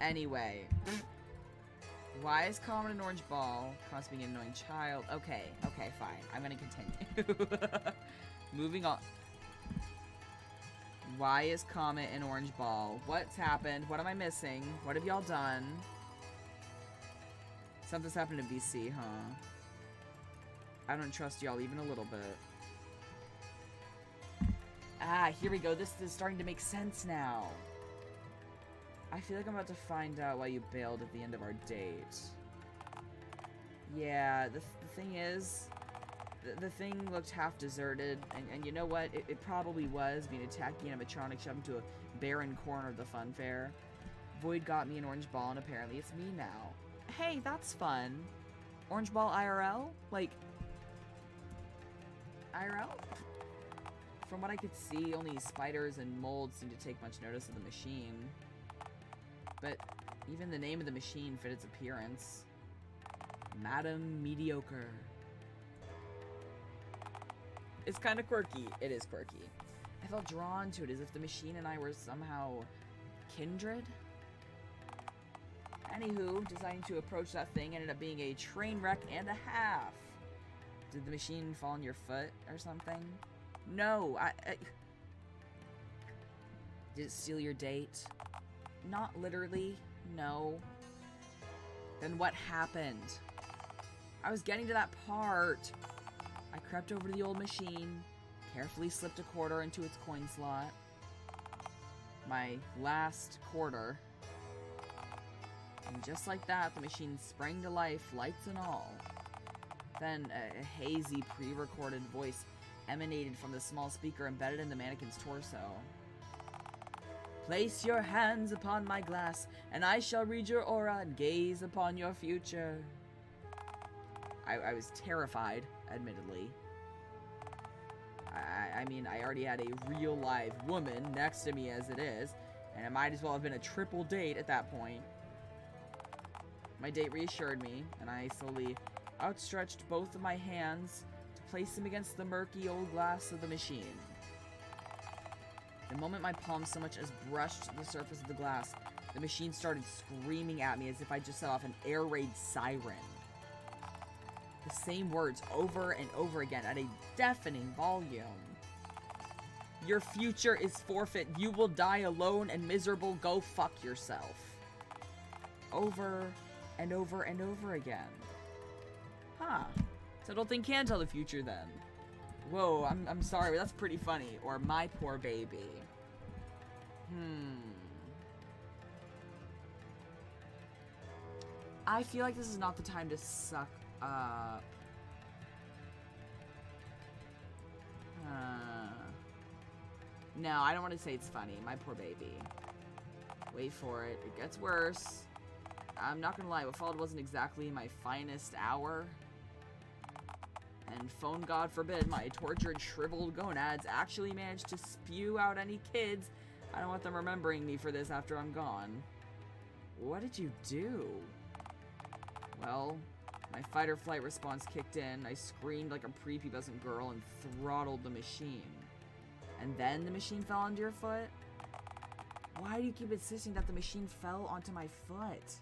Speaker 1: Anyway. Why is Comet an orange ball? Cause being an annoying child. Okay, okay, fine. I'm gonna continue. Moving on. Why is Comet an orange ball? What's happened? What am I missing? What have y'all done? Something's happened to BC, huh? I don't trust y'all even a little bit. Ah, here we go. This is starting to make sense now. I feel like I'm about to find out why you bailed at the end of our date. Yeah, the thing is, the thing looked half deserted, and you know what? It probably was, being a tacky animatronic shoved into a barren corner of the fun fair. Void got me an orange ball, and apparently it's me now. Hey, that's fun. Orange ball IRL? Like, IRL? From what I could see, only spiders and molds seemed to take much notice of the machine. But even the name of the machine fit its appearance. Madam Mediocre. It's kind of quirky. It is quirky. I felt drawn to it as if the machine and I were somehow kindred. Anywho, deciding to approach that thing ended up being a train wreck and a half. Did the machine fall on your foot or something? No, Did it steal your date? Not literally, no. Then what happened? I was getting to that part. I crept over to the old machine, carefully slipped a quarter into its coin slot. My last quarter. And just like that, the machine sprang to life, lights and all. Then a hazy pre-recorded voice emanated from the small speaker embedded in the mannequin's torso. Place your hands upon my glass, and I shall read your aura and gaze upon your future. I was terrified, admittedly. I mean, I already had a real live woman next to me as it is, and it might as well have been a triple date at that point. My date reassured me, and I slowly outstretched both of my hands to place them against the murky old glass of the machine. The moment my palm so much as brushed the surface of the glass, the machine started screaming at me as if I just set off an air raid siren. The same words over and over again at a deafening volume. Your future is forfeit. You will die alone and miserable. Go fuck yourself. Over and over and over again. Huh. So I don't think can tell the future then. Whoa, I'm sorry, but that's pretty funny. Or my poor baby. I feel like this is not the time to suck up. No, I don't want to say it's funny. My poor baby. Wait for it. It gets worse. I'm not gonna lie, what followed wasn't exactly my finest hour. And phone god forbid my tortured, shriveled gonads actually managed to spew out any kids. I don't want them remembering me for this after I'm gone. What did you do? Well, my fight or flight response kicked in. I screamed like a prepubescent girl and throttled the machine. And then the machine fell onto your foot? Why do you keep insisting that the machine fell onto my foot?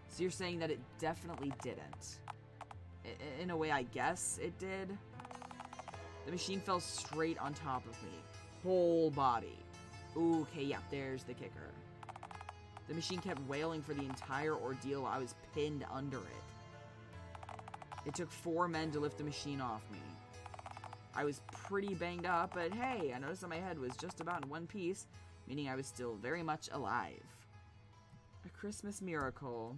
Speaker 1: So you're saying that it definitely didn't. In a way, I guess it did. The machine fell straight on top of me. Whole body. Ooh, okay, yeah, there's the kicker. The machine kept wailing for the entire ordeal while I was pinned under it. It took 4 men to lift the machine off me. I was pretty banged up, but hey, I noticed that my head was just about in one piece, meaning I was still very much alive. A Christmas miracle.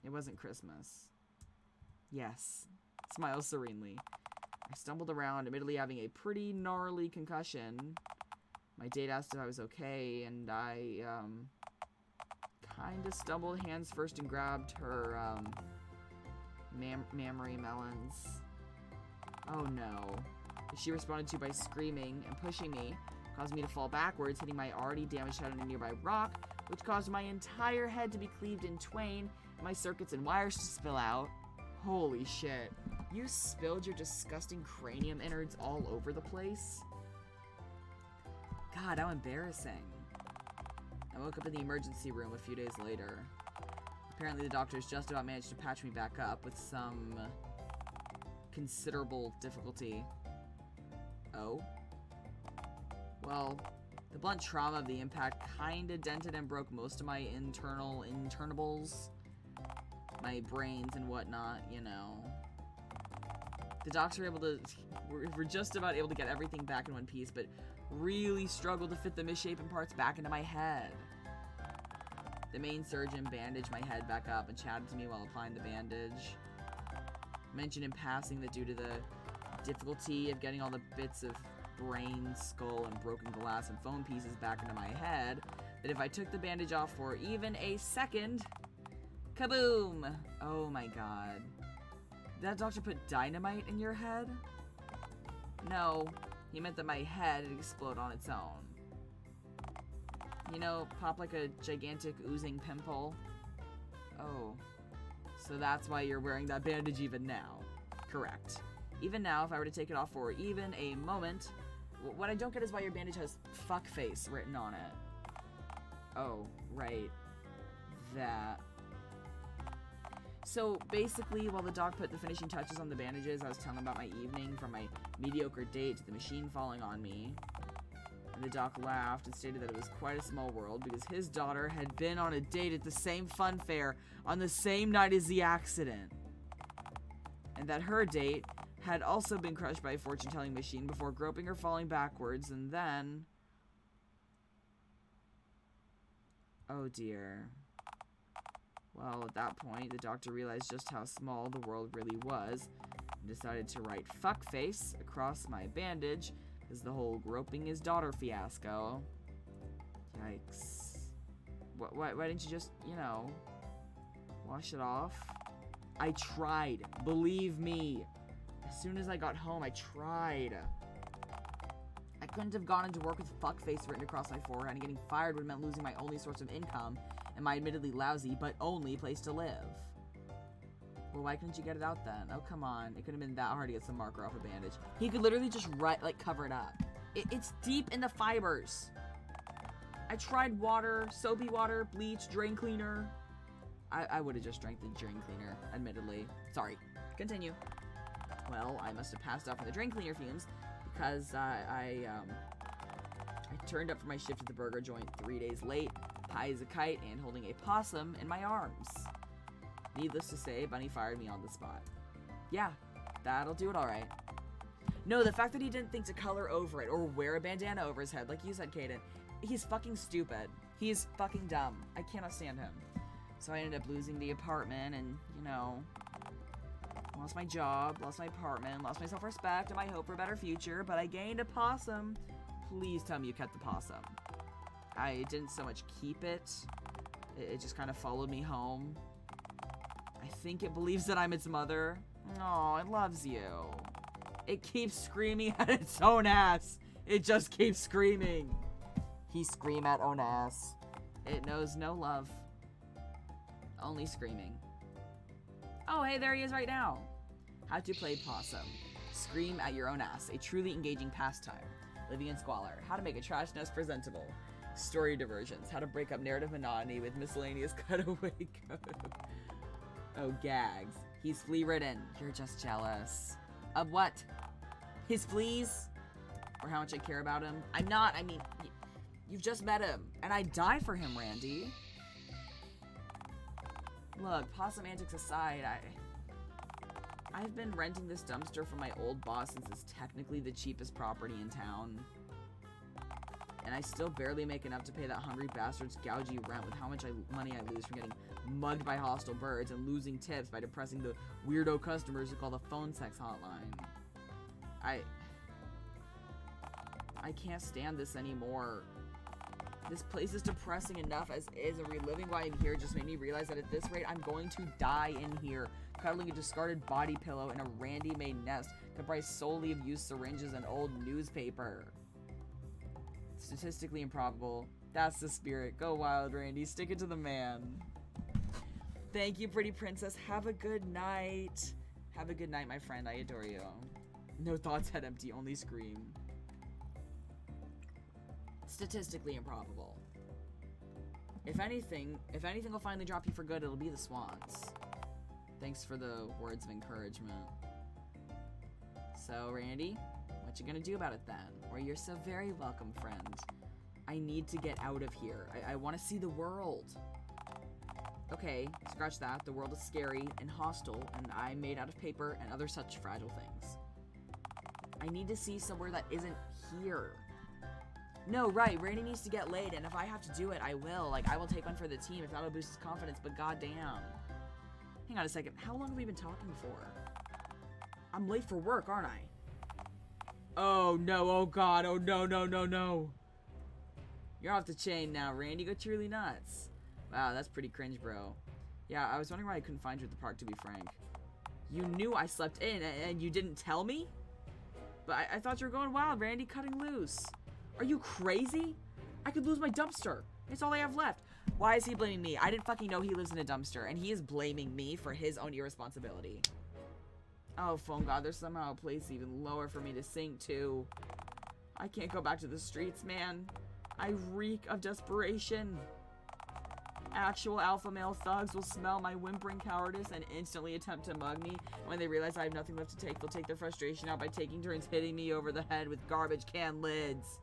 Speaker 1: It wasn't Christmas. Yes. Smile serenely. I stumbled around, admittedly having a pretty gnarly concussion. My date asked if I was okay, and I, kinda stumbled hands first and grabbed her, mammary melons. Oh no. She responded to by screaming and pushing me, caused me to fall backwards, hitting my already damaged head on a nearby rock, which caused my entire head to be cleaved in twain, and my circuits and wires to spill out. Holy shit. You spilled your disgusting cranium innards all over the place? God, how embarrassing. I woke up in the emergency room a few days later. Apparently the doctors just about managed to patch me back up with some considerable difficulty. Oh? Well, the blunt trauma of the impact kinda dented and broke most of my internables. My brains and whatnot, you know. The docs were just about able to get everything back in one piece, but really struggled to fit the misshapen parts back into my head. The main surgeon bandaged my head back up and chatted to me while applying the bandage. Mentioned in passing that due to the difficulty of getting all the bits of brain, skull, and broken glass and foam pieces back into my head, that if I took the bandage off for even a second, kaboom! Oh my god. Did that doctor put dynamite in your head? No, he meant that my head would explode on its own. You know, pop like a gigantic oozing pimple. Oh, so that's why you're wearing that bandage even now. Correct. Even now, if I were to take it off for even a moment, what I don't get is why your bandage has fuckface written on it. Oh, right. That. So basically, while the doc put the finishing touches on the bandages, I was telling about my evening from my mediocre date to the machine falling on me. And the doc laughed and stated that it was quite a small world because his daughter had been on a date at the same fun fair on the same night as the accident. And that her date had also been crushed by a fortune-telling machine before groping or falling backwards, and then... Oh dear. Well, at that point, the doctor realized just how small the world really was and decided to write fuckface across my bandage as the whole groping his daughter fiasco. Yikes. Why didn't you just, you know, wash it off? I tried. Believe me. As soon as I got home, I tried. I couldn't have gone into work with fuckface written across my forehead, and getting fired would have meant losing my only source of income and my admittedly lousy but only place to live. Well, why couldn't you get it out then? Oh, come on. It couldn't have been that hard to get some marker off a bandage. He could literally just cover it up. It's deep in the fibers. I tried water, soapy water, bleach, drain cleaner. I would have just drank the drain cleaner, admittedly. Sorry. Continue. Well, I must have passed out from the drain cleaner fumes because I turned up for my shift at the burger joint 3 days late, high as a kite, and holding a possum in my arms. Needless to say, Bunny fired me on the spot. Yeah, that'll do it alright. No, the fact that he didn't think to color over it or wear a bandana over his head, like you said, Kaden, he's fucking stupid. He's fucking dumb. I cannot stand him. So I ended up losing the apartment and, you know, lost my job, lost my apartment, lost my self-respect and my hope for a better future, but I gained a possum. Please tell me you kept the possum. I didn't so much keep it. It just kind of followed me home. I think it believes that I'm its mother. Oh, it loves you. It keeps screaming at its own ass. It just keeps screaming. He scream at own ass. It knows no love. Only screaming. Oh, hey, there he is right now. How to play possum. Scream at your own ass. A truly engaging pastime. Living in squalor. How to make a trash nest presentable. Story diversions. How to break up narrative monotony with miscellaneous cutaway code. Oh, gags. He's flea-ridden. You're just jealous. Of what? His fleas? Or how much I care about him? I'm not. I mean, you've just met him. And I'd die for him, Randy. Look, possum antics aside, I've been renting this dumpster from my old boss since it's technically the cheapest property in town. And I still barely make enough to pay that hungry bastard's gougey rent with how much money I lose from getting mugged by hostile birds and losing tips by depressing the weirdo customers who call the phone sex hotline. I can't stand this anymore. This place is depressing enough as is, and reliving why I'm here just made me realize that at this rate, I'm going to die in here, cuddling a discarded body pillow in a Randy-made nest comprised solely of used syringes and old newspaper. Statistically improbable. That's the spirit. Go wild, Randy. Stick it to the man. Thank you, pretty princess. Have a good night. Have a good night, my friend. I adore you. No thoughts, head empty. Only scream. Statistically improbable. If anything will finally drop you for good, it'll be the swans. Thanks for the words of encouragement. So, Randy, what you gonna do about it then? Or you're so very welcome, friend. I need to get out of here. I want to see the world. Okay, scratch that. The world is scary and hostile, and I'm made out of paper and other such fragile things. I need to see somewhere that isn't here. No, right, Randy needs to get laid, and if I have to do it, I will. Like, I will take one for the team if that'll boost his confidence, but goddamn. Hang on a second. How long have we been talking for? I'm late for work, aren't I? Oh, no. Oh, God. Oh, no, no, no, no. You're off the chain now, Randy. Go truly nuts. Wow, that's pretty cringe, bro. Yeah, I was wondering why I couldn't find you at the park, to be frank. You knew I slept in, and you didn't tell me? But I thought you were going wild, Randy, cutting loose. Are you crazy? I could lose my dumpster. It's all I have left. Why is he blaming me? I didn't fucking know he lives in a dumpster, and he is blaming me for his own irresponsibility. Oh, phone god, there's somehow a place even lower for me to sink to. I can't go back to the streets, man. I reek of desperation. Actual alpha male thugs will smell my whimpering cowardice and instantly attempt to mug me. When they realize I have nothing left to take, they'll take their frustration out by taking turns hitting me over the head with garbage can lids.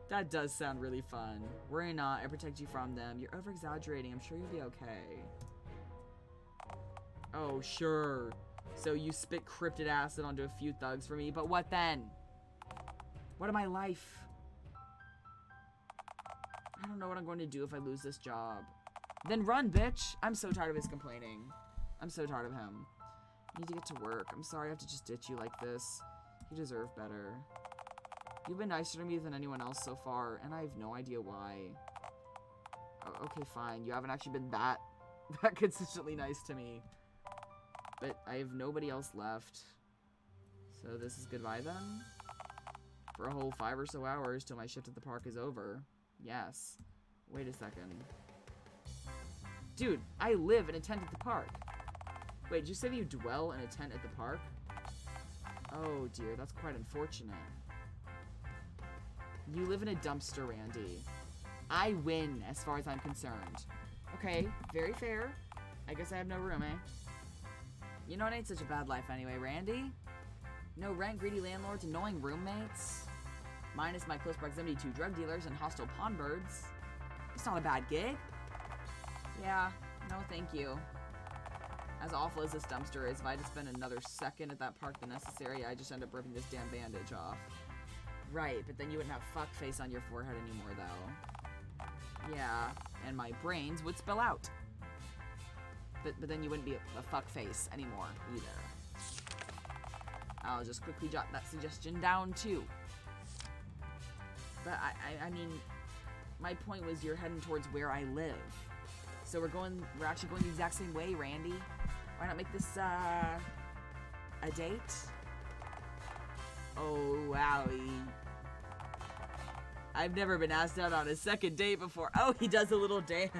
Speaker 1: That does sound really fun. Worry not, I protect you from them. You're over-exaggerating. I'm sure you'll be okay. Oh, sure. So you spit cryptid acid onto a few thugs for me, but what then? What of my life? I don't know what I'm going to do if I lose this job. Then run, bitch! I'm so tired of his complaining. I'm so tired of him. I need to get to work. I'm sorry I have to just ditch you like this. You deserve better. You've been nicer to me than anyone else so far, and I have no idea why. Oh, okay, fine. You haven't actually been that consistently nice to me. But I have nobody else left. So this is goodbye then? For a whole 5 or so hours till my shift at the park is over. Yes. Wait a second. Dude, I live in a tent at the park. Wait, did you say that you dwell in a tent at the park? Oh dear, that's quite unfortunate. You live in a dumpster, Randy. I win, as far as I'm concerned. Okay, very fair. I guess I have no room, eh? You know, it ain't such a bad life anyway, Randy. No rent, greedy landlords, annoying roommates. Minus my close proximity to drug dealers and hostile pawn birds. It's not a bad gig. Yeah, no thank you. As awful as this dumpster is, if I had to spend another second at that park than necessary, I just end up ripping this damn bandage off. Right, but then you wouldn't have fuckface on your forehead anymore, though. Yeah, and my brains would spill out. But then you wouldn't be a fuckface anymore, either. I'll just quickly jot that suggestion down, too. But I mean, my point was you're heading towards where I live. So we're actually going the exact same way, Randy. Why not make this, a date? Oh, wowie. I've never been asked out on a second date before. Oh, he does a little dance.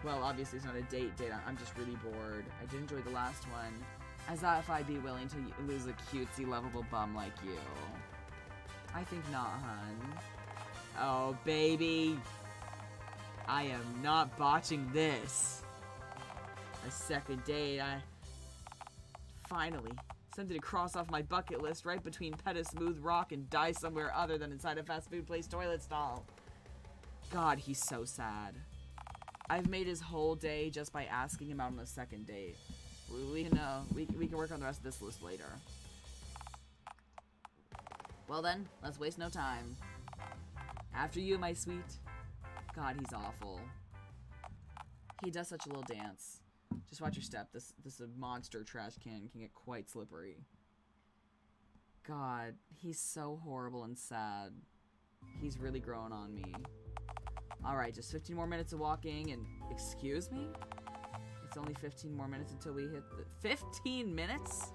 Speaker 1: Well, obviously it's not a date. I'm just really bored. I did enjoy the last one. As if I'd be willing to lose a cutesy, lovable bum like you. I think not, hun. Oh, baby. I am not botching this. A second date, Finally. Something to cross off my bucket list right between pet a smooth rock and die somewhere other than inside a fast food place toilet stall. God, he's so sad. I've made his whole day just by asking him out on a second date. We can work on the rest of this list later. Well then, let's waste no time. After you, my sweet. God, he's awful. He does such a little dance. Just watch your step. This monster trash can get quite slippery. God, he's so horrible and sad. He's really growing on me. Alright, just 15 more minutes of walking and... Excuse me? It's only 15 more minutes until we hit the... 15 minutes?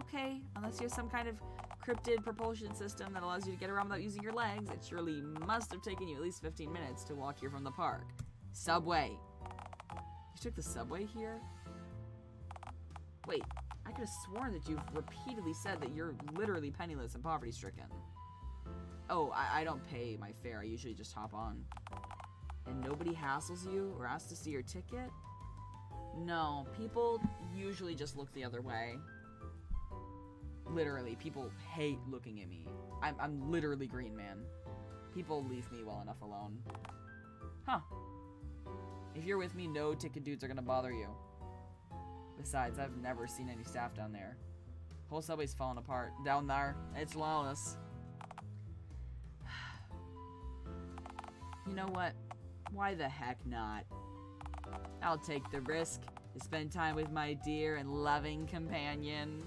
Speaker 1: Okay, unless you have some kind of cryptid propulsion system that allows you to get around without using your legs, it surely must have taken you at least 15 minutes to walk here from the park. Subway. You took the subway here? Wait, I could have sworn that you've repeatedly said that you're literally penniless and poverty-stricken. Oh, I don't pay my fare. I usually just hop on. And nobody hassles you or asks to see your ticket? No, people usually just look the other way. Literally, people hate looking at me. I'm literally green, man. People leave me well enough alone. Huh. If you're with me, no ticket dudes are gonna bother you. Besides, I've never seen any staff down there. Whole subway's falling apart. Down there, it's lawless. You know what? Why the heck not? I'll take the risk to spend time with my dear and loving companion.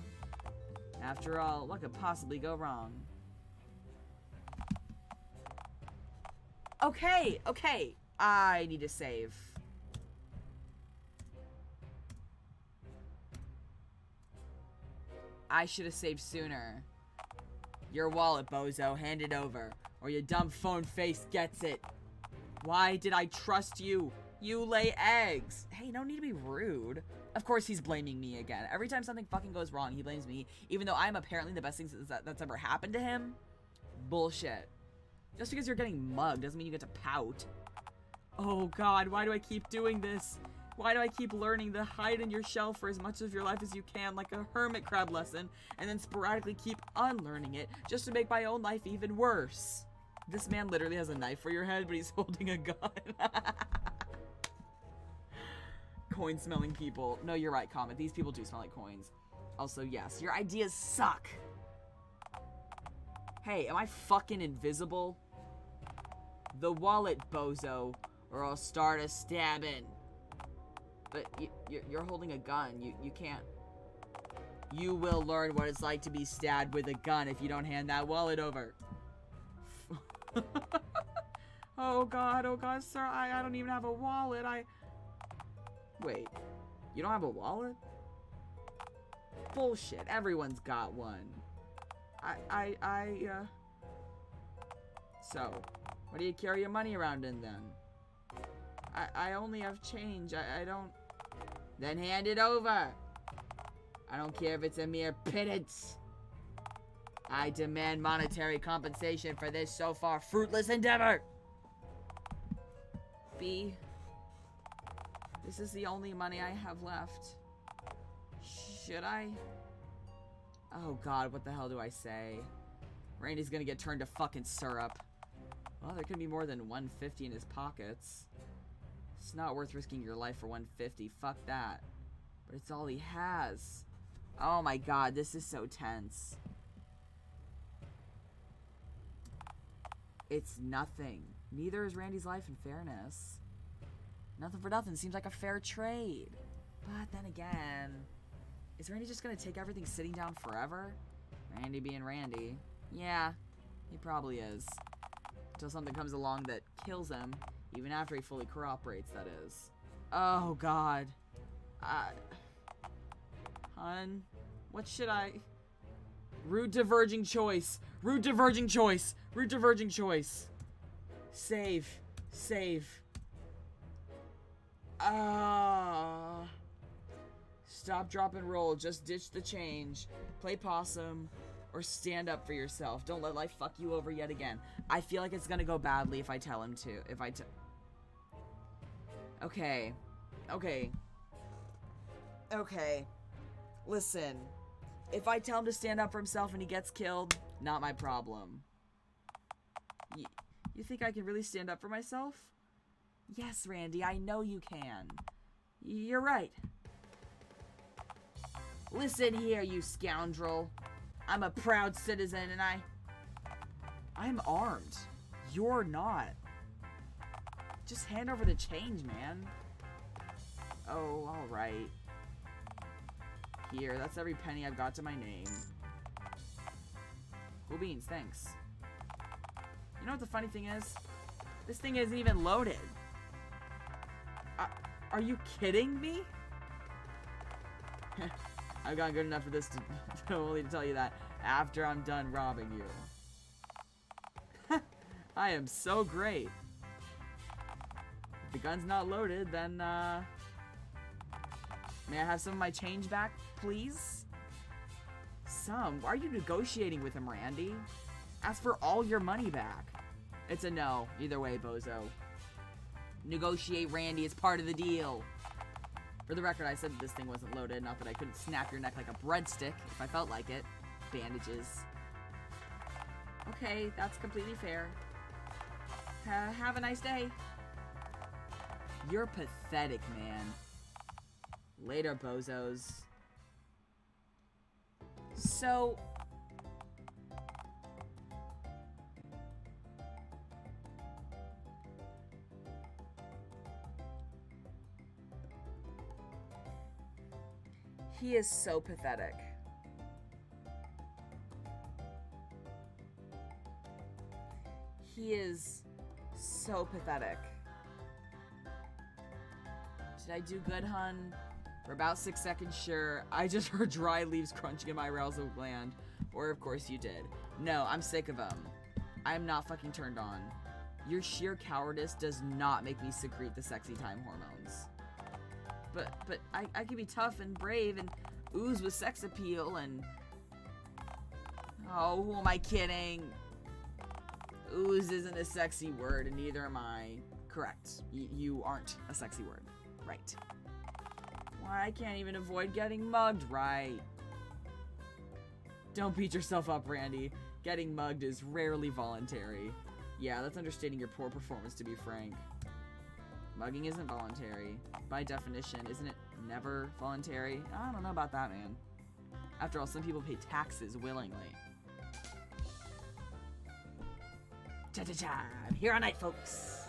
Speaker 1: After all, what could possibly go wrong? Okay, okay. I need to save. I should have saved sooner. Your wallet, bozo. Hand it over, or your dumb phone face gets it. Why did I trust you? You lay eggs. Hey, no need to be rude. Of course he's blaming me again. Every time something fucking goes wrong, he blames me, even though I'm apparently the best thing that's ever happened to him. Bullshit. Just because you're getting mugged doesn't mean you get to pout. Oh god, why do I keep doing this? Why do I keep learning to hide in your shell for as much of your life as you can, like a hermit crab lesson, and then sporadically keep unlearning it just to make my own life even worse? This man literally has a knife for your head, but he's holding a gun. Coin-smelling people. No, you're right, Comet. These people do smell like coins. Also, yes, your ideas suck. Hey, am I fucking invisible? The wallet, bozo, or I'll start a stabbing. But you're holding a gun. You can't. You will learn what it's like to be stabbed with a gun if you don't hand that wallet over. Oh god, sir, I don't even have a wallet. Wait, you don't have a wallet? Bullshit, everyone's got one. So, what do you carry your money around in then? I only have change. I don't. Then hand it over. I don't care if it's a mere pittance. I demand monetary compensation for this so far fruitless endeavor. B. This is the only money I have left. Should I? Oh god, what the hell do I say? Randy's gonna get turned to fucking syrup. Well, there could be more than 150 in his pockets. It's not worth risking your life for 150. Fuck that. But it's all he has. Oh my god, this is so tense. It's nothing. Neither is Randy's life, in fairness. Nothing for nothing seems like a fair trade. But then again, is Randy just gonna take everything sitting down forever? Randy being Randy. Yeah, he probably is. Until something comes along that kills him, even after he fully cooperates, that is. Oh god. Hun, what should I... Rude diverging choice. Rude diverging choice. Rude diverging choice. Save. Save. Stop, drop, and roll. Just ditch the change. Play possum. Or stand up for yourself. Don't let life fuck you over yet again. I feel like it's gonna go badly if I tell him to. Okay. Okay. Okay. Listen. If I tell him to stand up for himself and he gets killed, not my problem. You think I can really stand up for myself? Yes, Randy, I know you can. You're right. Listen here, you scoundrel. I'm a proud citizen and I'm armed. You're not. Just hand over the change, man. Oh, alright. Here, that's every penny I've got to my name. Cool beans, thanks. You know what the funny thing is? This thing isn't even loaded. Are you kidding me? I've gotten good enough for this to only to tell you that after I'm done robbing you. I am so great. If the gun's not loaded, then may I have some of my change back, please? Some? Why are you negotiating with him, Randy? Ask for all your money back. It's a no. Either way, bozo. Negotiate, Randy. It's part of the deal. For the record, I said that this thing wasn't loaded. Not that I couldn't snap your neck like a breadstick if I felt like it. Bandages. Okay, that's completely fair. Have a nice day. You're pathetic, man. Later, bozos. So... he is so pathetic. He is so pathetic. Did I do good, hun? For about 6 seconds, sure. I just heard dry leaves crunching in my arousal gland. Or, of course, you did. No, I'm sick of them. I'm not fucking turned on. Your sheer cowardice does not make me secrete the sexy time hormones. But I can be tough and brave and ooze with sex appeal and... Oh, who am I kidding? Ooze isn't a sexy word, and neither am I. Correct. You aren't a sexy word. Right. Why, I can't even avoid getting mugged, right? Don't beat yourself up, Randy. Getting mugged is rarely voluntary. Yeah, that's understating your poor performance, to be frank. Mugging isn't voluntary. By definition, isn't it never voluntary? I don't know about that, man. After all, some people pay taxes willingly. Cha-cha-cha! I'm here all night, folks!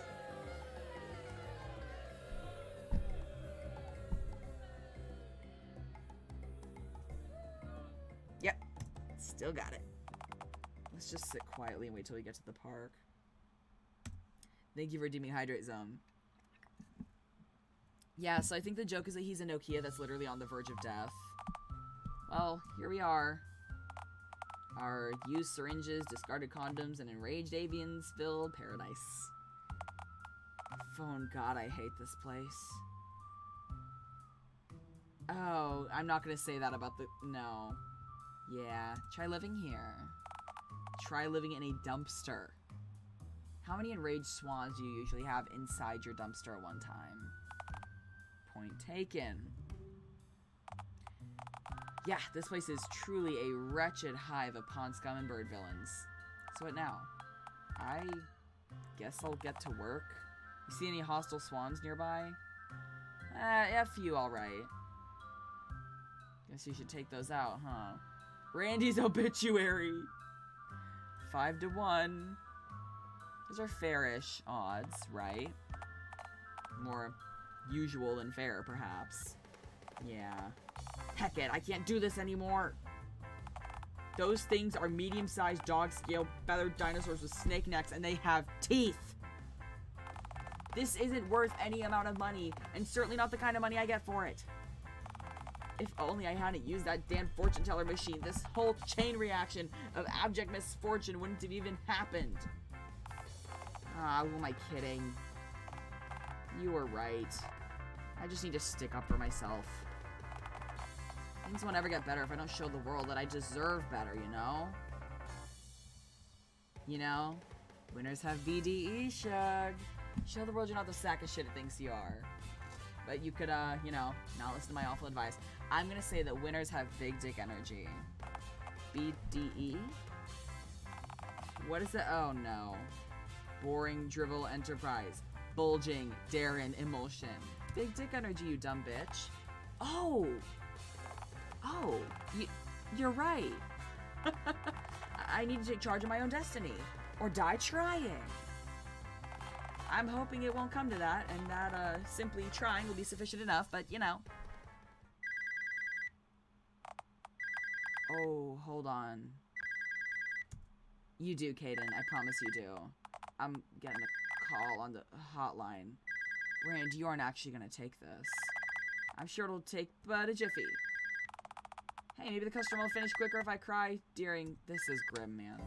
Speaker 1: Yep. Still got it. Let's just sit quietly and wait till we get to the park. Thank you for redeeming Hydrate Zone. Yeah, so I think the joke is that he's a Nokia that's literally on the verge of death. Well, here we are. Our used syringes, discarded condoms, and enraged avians filled paradise. Phone, God, I hate this place. Oh, I'm not gonna say that about the... No. Yeah, try living here. Try living in a dumpster. How many enraged swans do you usually have inside your dumpster at one time? Point taken. Yeah, this place is truly a wretched hive of pond scum and bird villains. So what now? I guess I'll get to work. You see any hostile swans nearby? A few, alright. Guess you should take those out, huh? Randy's obituary! 5 to 1. Those are fairish odds, right? More usual than fair, perhaps. Yeah. Heck it, I can't do this anymore. Those things are medium-sized dog-scale feathered dinosaurs with snake necks, and they have teeth. This isn't worth any amount of money, and certainly not the kind of money I get for it. If only I hadn't used that damn fortune teller machine, this whole chain reaction of abject misfortune wouldn't have even happened. Ah, who am I kidding? You were right. I just need to stick up for myself. Things won't ever get better if I don't show the world that I deserve better, you know? You know? Winners have BDE, Shug. Show the world you're not the sack of shit it thinks you are. But you could, you know, not listen to my awful advice. I'm gonna say that winners have big dick energy. BDE? What is it? Oh, no. Boring, drivel, enterprise. Bulging, Darren, emulsion. Big dick energy, you dumb bitch. Oh! Oh, you're right. I need to take charge of my own destiny. Or die trying. I'm hoping it won't come to that, and that, simply trying will be sufficient enough, but, you know. Oh, hold on. You do, Caden. I promise you do. I'm getting a call on the hotline. Rand, you aren't actually gonna take this. I'm sure it'll take but a jiffy. Hey, maybe the customer will finish quicker if I cry during... This is grim, man.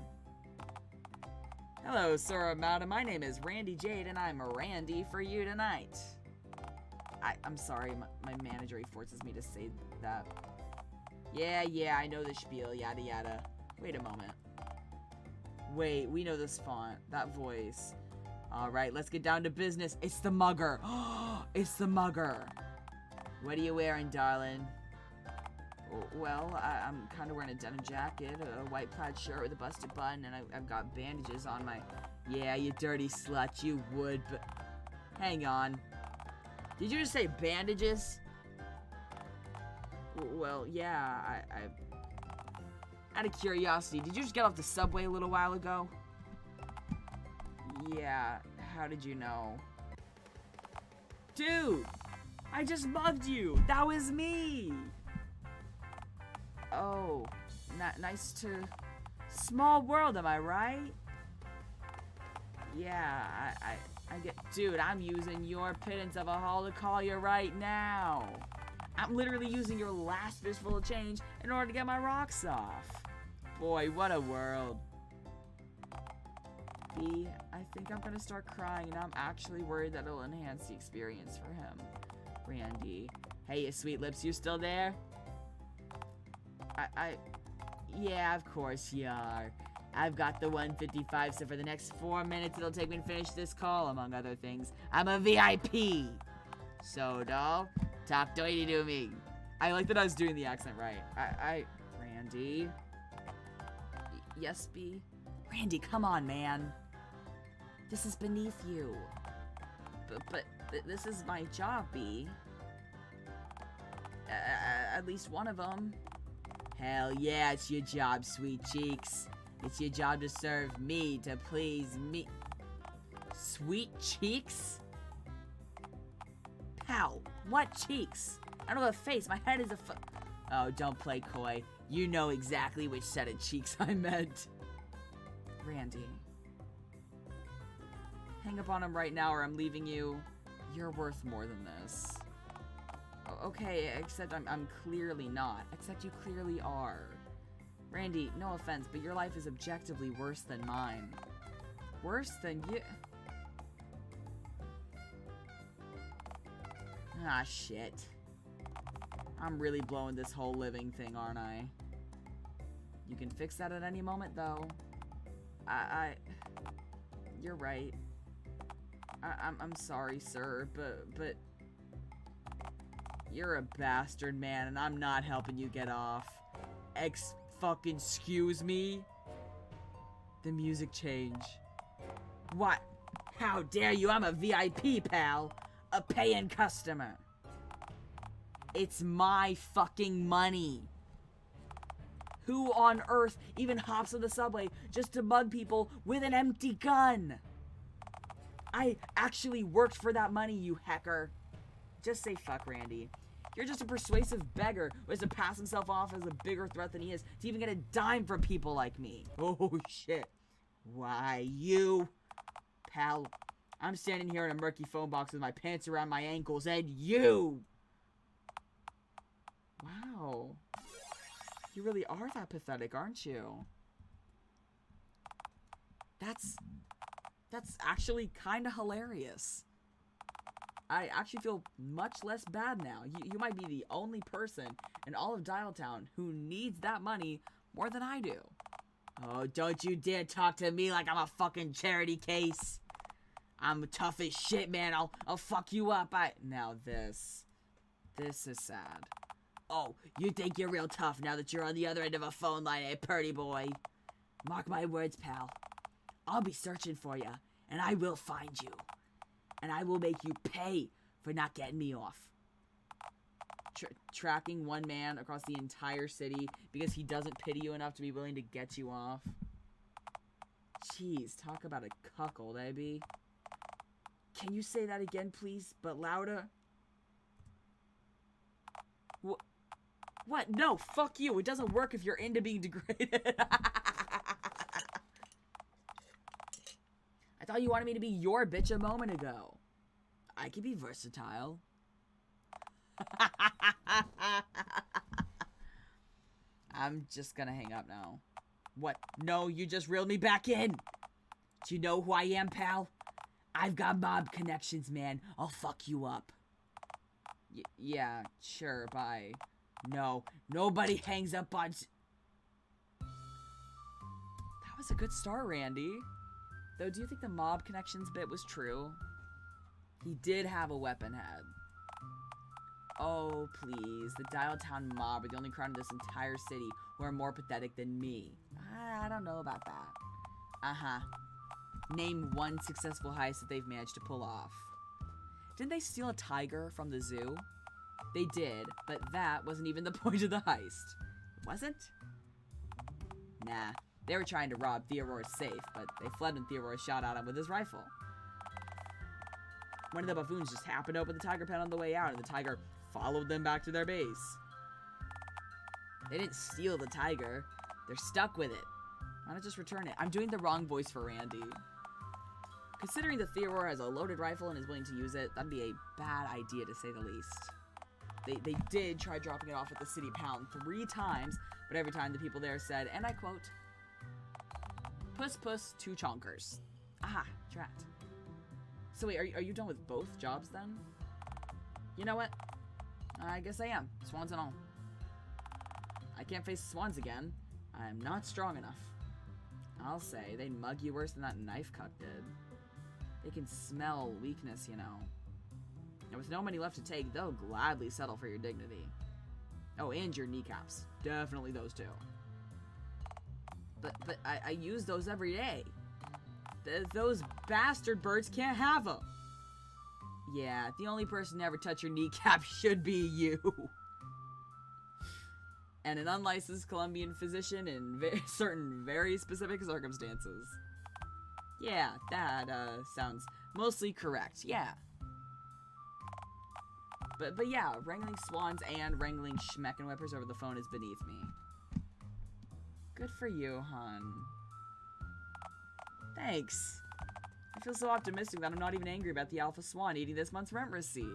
Speaker 1: Hello, sir, madam. My name is Randy Jade, and I'm Randy for you tonight. I'm sorry, my manager, he forces me to say that. Yeah, I know the spiel, yada yada. Wait a moment. Wait, we know this font. That voice. Alright, let's get down to business. It's the mugger. It's the mugger. What are you wearing, darling? Well, I'm kind of wearing a denim jacket, a white plaid shirt with a busted button, and I've got bandages on my... Yeah, you dirty slut, you would, but... Hang on. Did you just say bandages? Well, yeah, out of curiosity, did you just get off the subway a little while ago? Yeah, how did you know? Dude! I just mugged you! That was me! Oh, nice to... Small world, am I right? Yeah, I get... Dude, I'm using your pittance of a haul to call you right now. I'm literally using your last fistful of change in order to get my rocks off. Boy, what a world. B, I think I'm gonna start crying, and I'm actually worried that it'll enhance the experience for him. Randy. Hey, you sweet lips, you still there? Yeah, of course you are. I've got the 155, so for the next 4 minutes it'll take me to finish this call, among other things. I'm a VIP! So, doll, talk dirty to me. I like that I was doing the accent right. Randy? Yes, B? Randy, come on, man. This is beneath you. But this is my job, B. At least one of them. Hell yeah, it's your job, sweet cheeks. It's your job to serve me, to please me. Sweet cheeks? Pal, what cheeks? I don't have a face, my head is a Oh, don't play coy. You know exactly which set of cheeks I meant. Randy. Hang up on him right now or I'm leaving you. You're worth more than this. Okay, except I'm clearly not. Except you clearly are. Randy, no offense, but your life is objectively worse than mine. Worse than you... Ah, shit. I'm really blowing this whole living thing, aren't I? You can fix that at any moment, though. You're right. I'm sorry, sir, but... You're a bastard, man, and I'm not helping you get off. Excuse me? The music change. What? How dare you? I'm a VIP, pal. A paying customer. It's my fucking money. Who on earth even hops on the subway just to mug people with an empty gun? I actually worked for that money, you hacker. Just say fuck, Randy. You're just a persuasive beggar who has to pass himself off as a bigger threat than he is to even get a dime from people like me. Oh, shit. Why, you... Pal, I'm standing here in a murky phone box with my pants around my ankles, and you... Wow. You really are that pathetic, aren't you? That's actually kind of hilarious. I actually feel much less bad now. You might be the only person in all of Dialtown who needs that money more than I do. Oh, don't you dare talk to me like I'm a fucking charity case. I'm tough as shit, man. I'll fuck you up. Now this is sad. Oh, you think you're real tough now that you're on the other end of a phone line, eh, purty boy? Mark my words, pal. I'll be searching for you, and I will find you. And I will make you pay for not getting me off. Tracking one man across the entire city because he doesn't pity you enough to be willing to get you off. Jeez, talk about a cuckold, eh, B? Can you say that again, please, but louder? What? No, fuck you. It doesn't work if you're into being degraded. I thought you wanted me to be your bitch a moment ago. I could be versatile. I'm just gonna hang up now. What? No, you just reeled me back in. Do you know who I am, pal? I've got mob connections, man. I'll fuck you up. Yeah, sure, bye. No, nobody hangs up on... That was a good start, Randy. Though, do you think the mob connections bit was true? He did have a weapon head. Oh, please. The Dialtown mob are the only crowd in this entire city who are more pathetic than me. I don't know about that. Uh-huh. Name one successful heist that they've managed to pull off. Didn't they steal a tiger from the zoo? They did, but that wasn't even the point of the heist. It wasn't? Nah. They were trying to rob Theoro's safe, but they fled when Theoro shot at him with his rifle. One of the buffoons just happened to open the tiger pen on the way out, and the tiger followed them back to their base. They didn't steal the tiger. They're stuck with it. Why not just return it? I'm doing the wrong voice for Randy. Considering that Theoro has a loaded rifle and is willing to use it, that'd be a bad idea to say the least. They did try dropping it off at the city pound 3 times, but every time the people there said, and I quote, "Puss puss, 2 chonkers." Aha, trapped. So wait, are you done with both jobs then? You know what? I guess I am. Swans and all. I can't face the swans again. I'm not strong enough. I'll say, they'd mug you worse than that knife cut did. They can smell weakness, you know. And with no money left to take, they'll gladly settle for your dignity. Oh, and your kneecaps. Definitely those 2. But I use those every day. Those bastard birds can't have them. Yeah, the only person to ever touch your kneecap should be you. And an unlicensed Colombian physician in certain very specific circumstances. Yeah, that sounds mostly correct. Yeah. But yeah, wrangling swans and wrangling schmeckenweppers over the phone is beneath me. Good for you, hon. Thanks. I feel so optimistic that I'm not even angry about the alpha swan eating this month's rent receipt.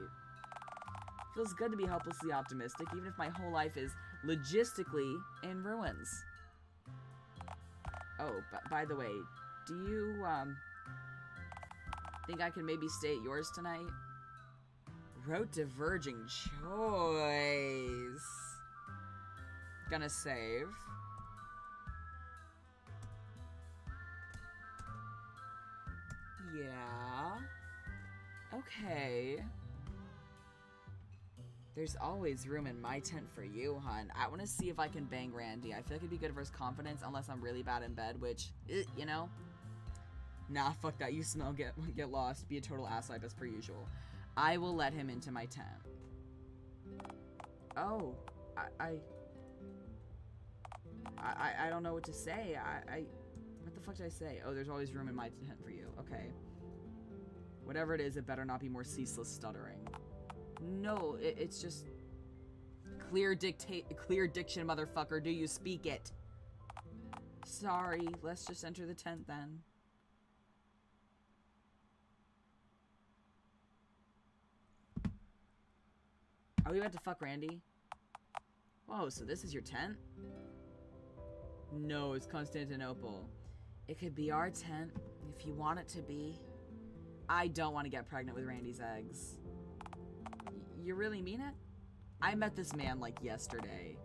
Speaker 1: Feels good to be helplessly optimistic, even if my whole life is logistically in ruins. Oh, by the way, do you, think I can maybe stay at yours tonight? Wrote diverging choice. Gonna save. Yeah. Okay. There's always room in my tent for you, hon. I want to see if I can bang Randy. I feel like it'd be good for his confidence, unless I'm really bad in bed, which, you know? Nah, fuck that. You smell. Get lost. Be a total asswipe as per usual. I will let him into my tent. Oh, I don't know what to say. What the fuck did I say? Oh, there's always room in my tent for you. Okay. Whatever it is, it better not be more ceaseless stuttering. No, it's just clear diction, motherfucker. Do you speak it? Sorry, let's just enter the tent then. Are we about to fuck Randy? Whoa, so this is your tent? No, it's Constantinople. It could be our tent if you want it to be. I don't want to get pregnant with Randy's eggs. You really mean it? I met this man like yesterday.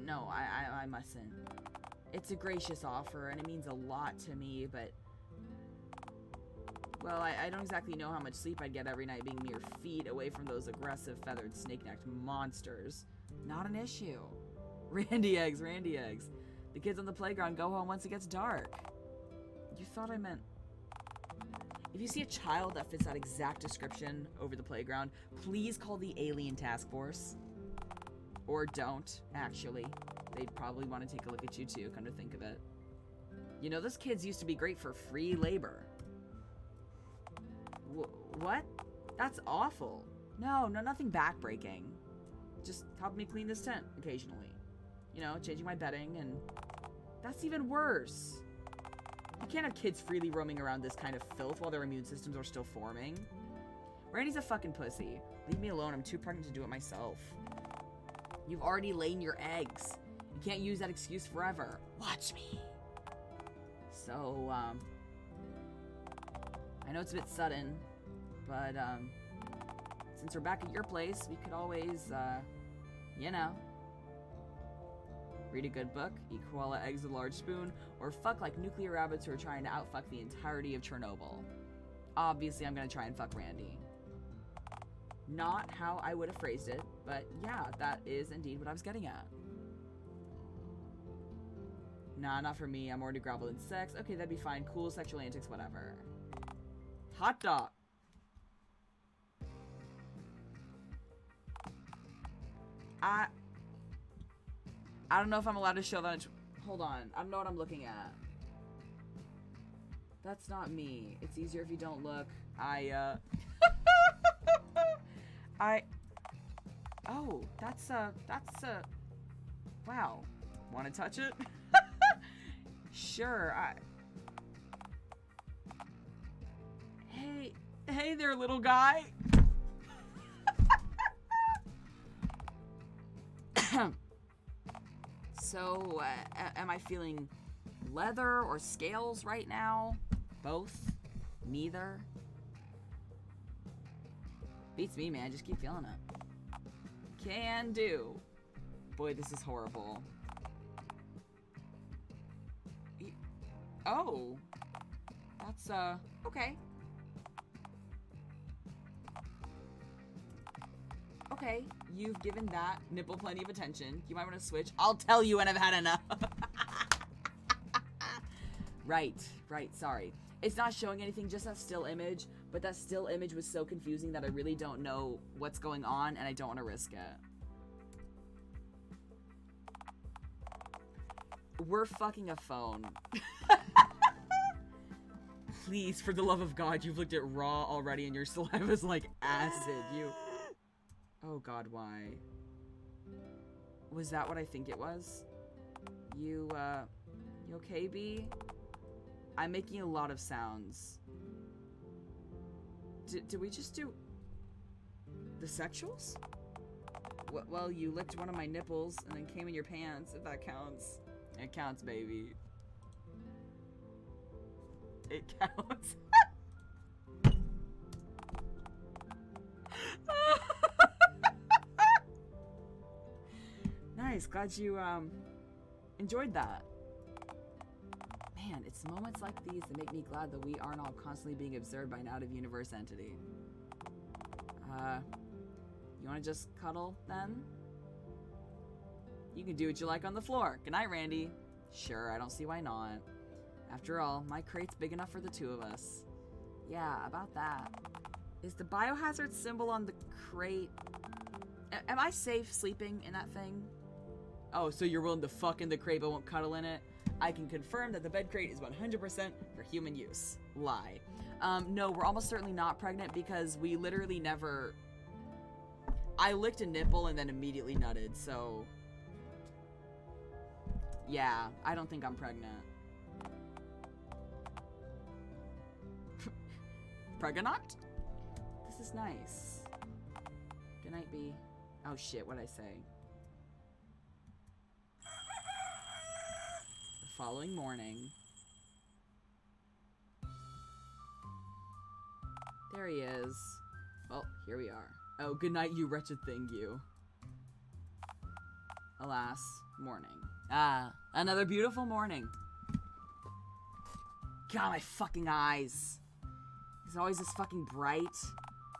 Speaker 1: No, I mustn't. It's a gracious offer and it means a lot to me, but... Well, I don't exactly know how much sleep I'd get every night being mere feet away from those aggressive feathered snake-necked monsters. Not an issue. Randy eggs, Randy eggs. The kids on the playground go home once it gets dark. You thought I meant... If you see a child that fits that exact description over the playground, please call the alien task force. Or don't, actually. They'd probably want to take a look at you too, come to think of it. You know, those kids used to be great for free labor. What? That's awful. No, nothing backbreaking. Just help me clean this tent occasionally. You know, changing my bedding, and that's even worse. You can't have kids freely roaming around this kind of filth while their immune systems are still forming. Randy's a fucking pussy. Leave me alone, I'm too pregnant to do it myself. You've already laid your eggs. You can't use that excuse forever. Watch me. So, I know it's a bit sudden, but, since we're back at your place, we could always, you know, read a good book, eat koala eggs with a large spoon, or fuck like nuclear rabbits who are trying to outfuck the entirety of Chernobyl. Obviously, I'm gonna try and fuck Randy. Not how I would have phrased it, but yeah, that is indeed what I was getting at. Nah, not for me. I'm more into gravel than sex. Okay, that'd be fine. Cool sexual antics, whatever. Hot dog. I don't know if I'm allowed to show that. Hold on. I don't know what I'm looking at. That's not me. It's easier if you don't look. Oh, that's wow. Want to touch it? Sure. Hey there, little guy. So, am I feeling leather or scales right now? Both? Neither? Beats me, man. Just keep feeling it. Can do. Boy, this is horrible. Oh. That's, okay. Okay, you've given that nipple plenty of attention. You might want to switch. I'll tell you when I've had enough. Right, sorry. It's not showing anything, just that still image, but that still image was so confusing that I really don't know what's going on, and I don't want to risk it. We're fucking a phone. Please, for the love of God, you've looked at raw already, and your saliva's like acid. Oh God, why? Was that what I think it was? You okay, B? I'm making a lot of sounds. Did we just do the sexuals? Well, you licked one of my nipples and then came in your pants, if that counts. It counts, baby. It counts. Nice, glad you enjoyed that. Man, it's moments like these that make me glad that we aren't all constantly being observed by an out-of-universe entity. You wanna just cuddle, then? You can do what you like on the floor. Good night, Randy. Sure, I don't see why not. After all, my crate's big enough for the two of us. Yeah, about that. Is the biohazard symbol on the crate... Am I safe sleeping in that thing? Oh, so you're willing to fuck in the crate but won't cuddle in it? I can confirm that the bed crate is 100% for human use. Lie. No, we're almost certainly not pregnant because we literally never... I licked a nipple and then immediately nutted, so... Yeah, I don't think I'm pregnant. Pregnant? This is nice. Good night, B. Oh shit, what'd I say? The following morning. There he is. Well, here we are. Oh, good night, you wretched thing, you. Alas, morning. Ah, another beautiful morning. God, my fucking eyes. It's always this fucking bright.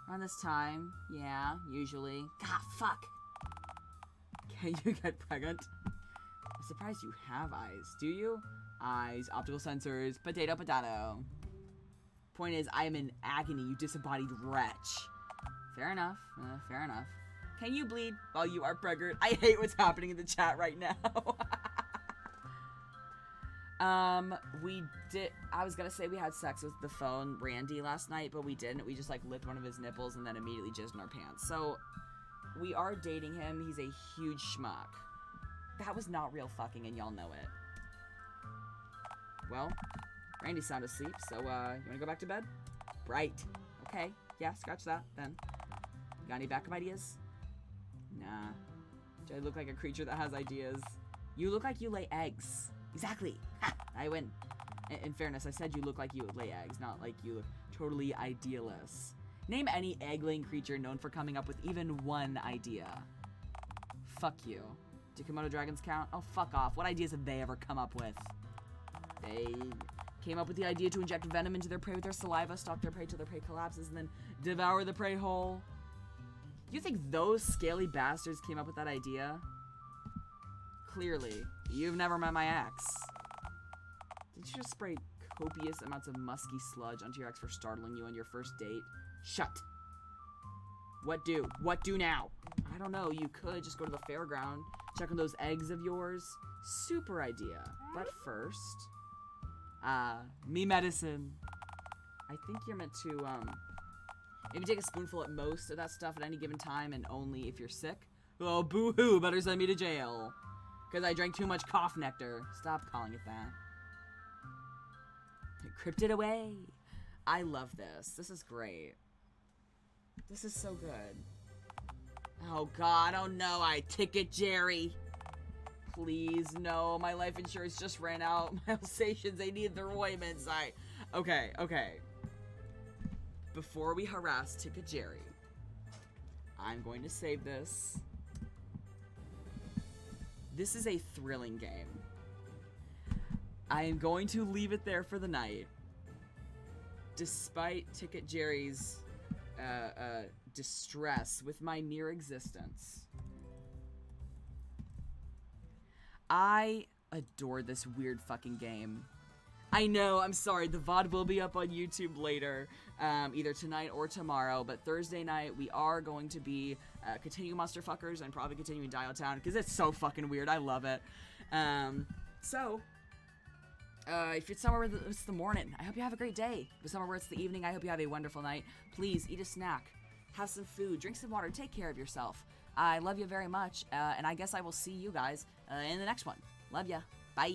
Speaker 1: Around this time. Yeah, usually. God, fuck. Can you get pregnant? I'm surprised you have eyes. Do you? Eyes, optical sensors, potato, potato. Point is, I am in agony, you disembodied wretch. Fair enough. Fair enough. Can you bleed while you are pregnant? I hate what's happening in the chat right now. I was gonna say we had sex with the phone Randy last night, but we didn't. We just like licked one of his nipples and then immediately jizzed in our pants. So we are dating him. He's a huge schmuck. That was not real fucking, and y'all know it. Well, Randy's sound asleep, so you wanna go back to bed? Right. Okay. Yeah, scratch that then. Got any backup ideas? Nah. Do I look like a creature that has ideas? You look like you lay eggs. Exactly. Ha! I win. In fairness, I said you look like you lay eggs, not like you look totally idealist. Name any egg-laying creature known for coming up with even one idea. Fuck you. Do Komodo dragons count? Oh, fuck off. What ideas have they ever come up with? They came up with the idea to inject venom into their prey with their saliva, stalk their prey till their prey collapses, and then devour the prey whole. You think those scaly bastards came up with that idea? Clearly. You've never met my ex. Did you just spray copious amounts of musky sludge onto your ex for startling you on your first date? Shut. What do? What do now? I don't know. You could just go to the fairground, check on those eggs of yours. Super idea. But first, me medicine. I think you're meant to, maybe take a spoonful at most of that stuff at any given time, and only if you're sick. Oh, boo-hoo, better send me to jail. Because I drank too much cough nectar. Stop calling it that. Cryptid away. I love this. This is great. This is so good. Oh god, oh no, I ticket Jerry. Please, no, my life insurance just ran out. My Alsatians, they need their ointments. Okay. Before we harass Ticket Jerry, I'm going to save this. This is a thrilling game. I am going to leave it there for the night. Despite Ticket Jerry's distress with my near existence. I adore this weird fucking game. I know, I'm sorry, the VOD will be up on YouTube later, either tonight or tomorrow, but Thursday night we are going to be continuing Monster Fuckers and probably continuing Dialtown, because it's so fucking weird, I love it. If it's somewhere where it's the morning, I hope you have a great day. If it's somewhere where it's the evening, I hope you have a wonderful night. Please, eat a snack, have some food, drink some water, take care of yourself. I love you very much, and I guess I will see you guys in the next one. Love ya. Bye.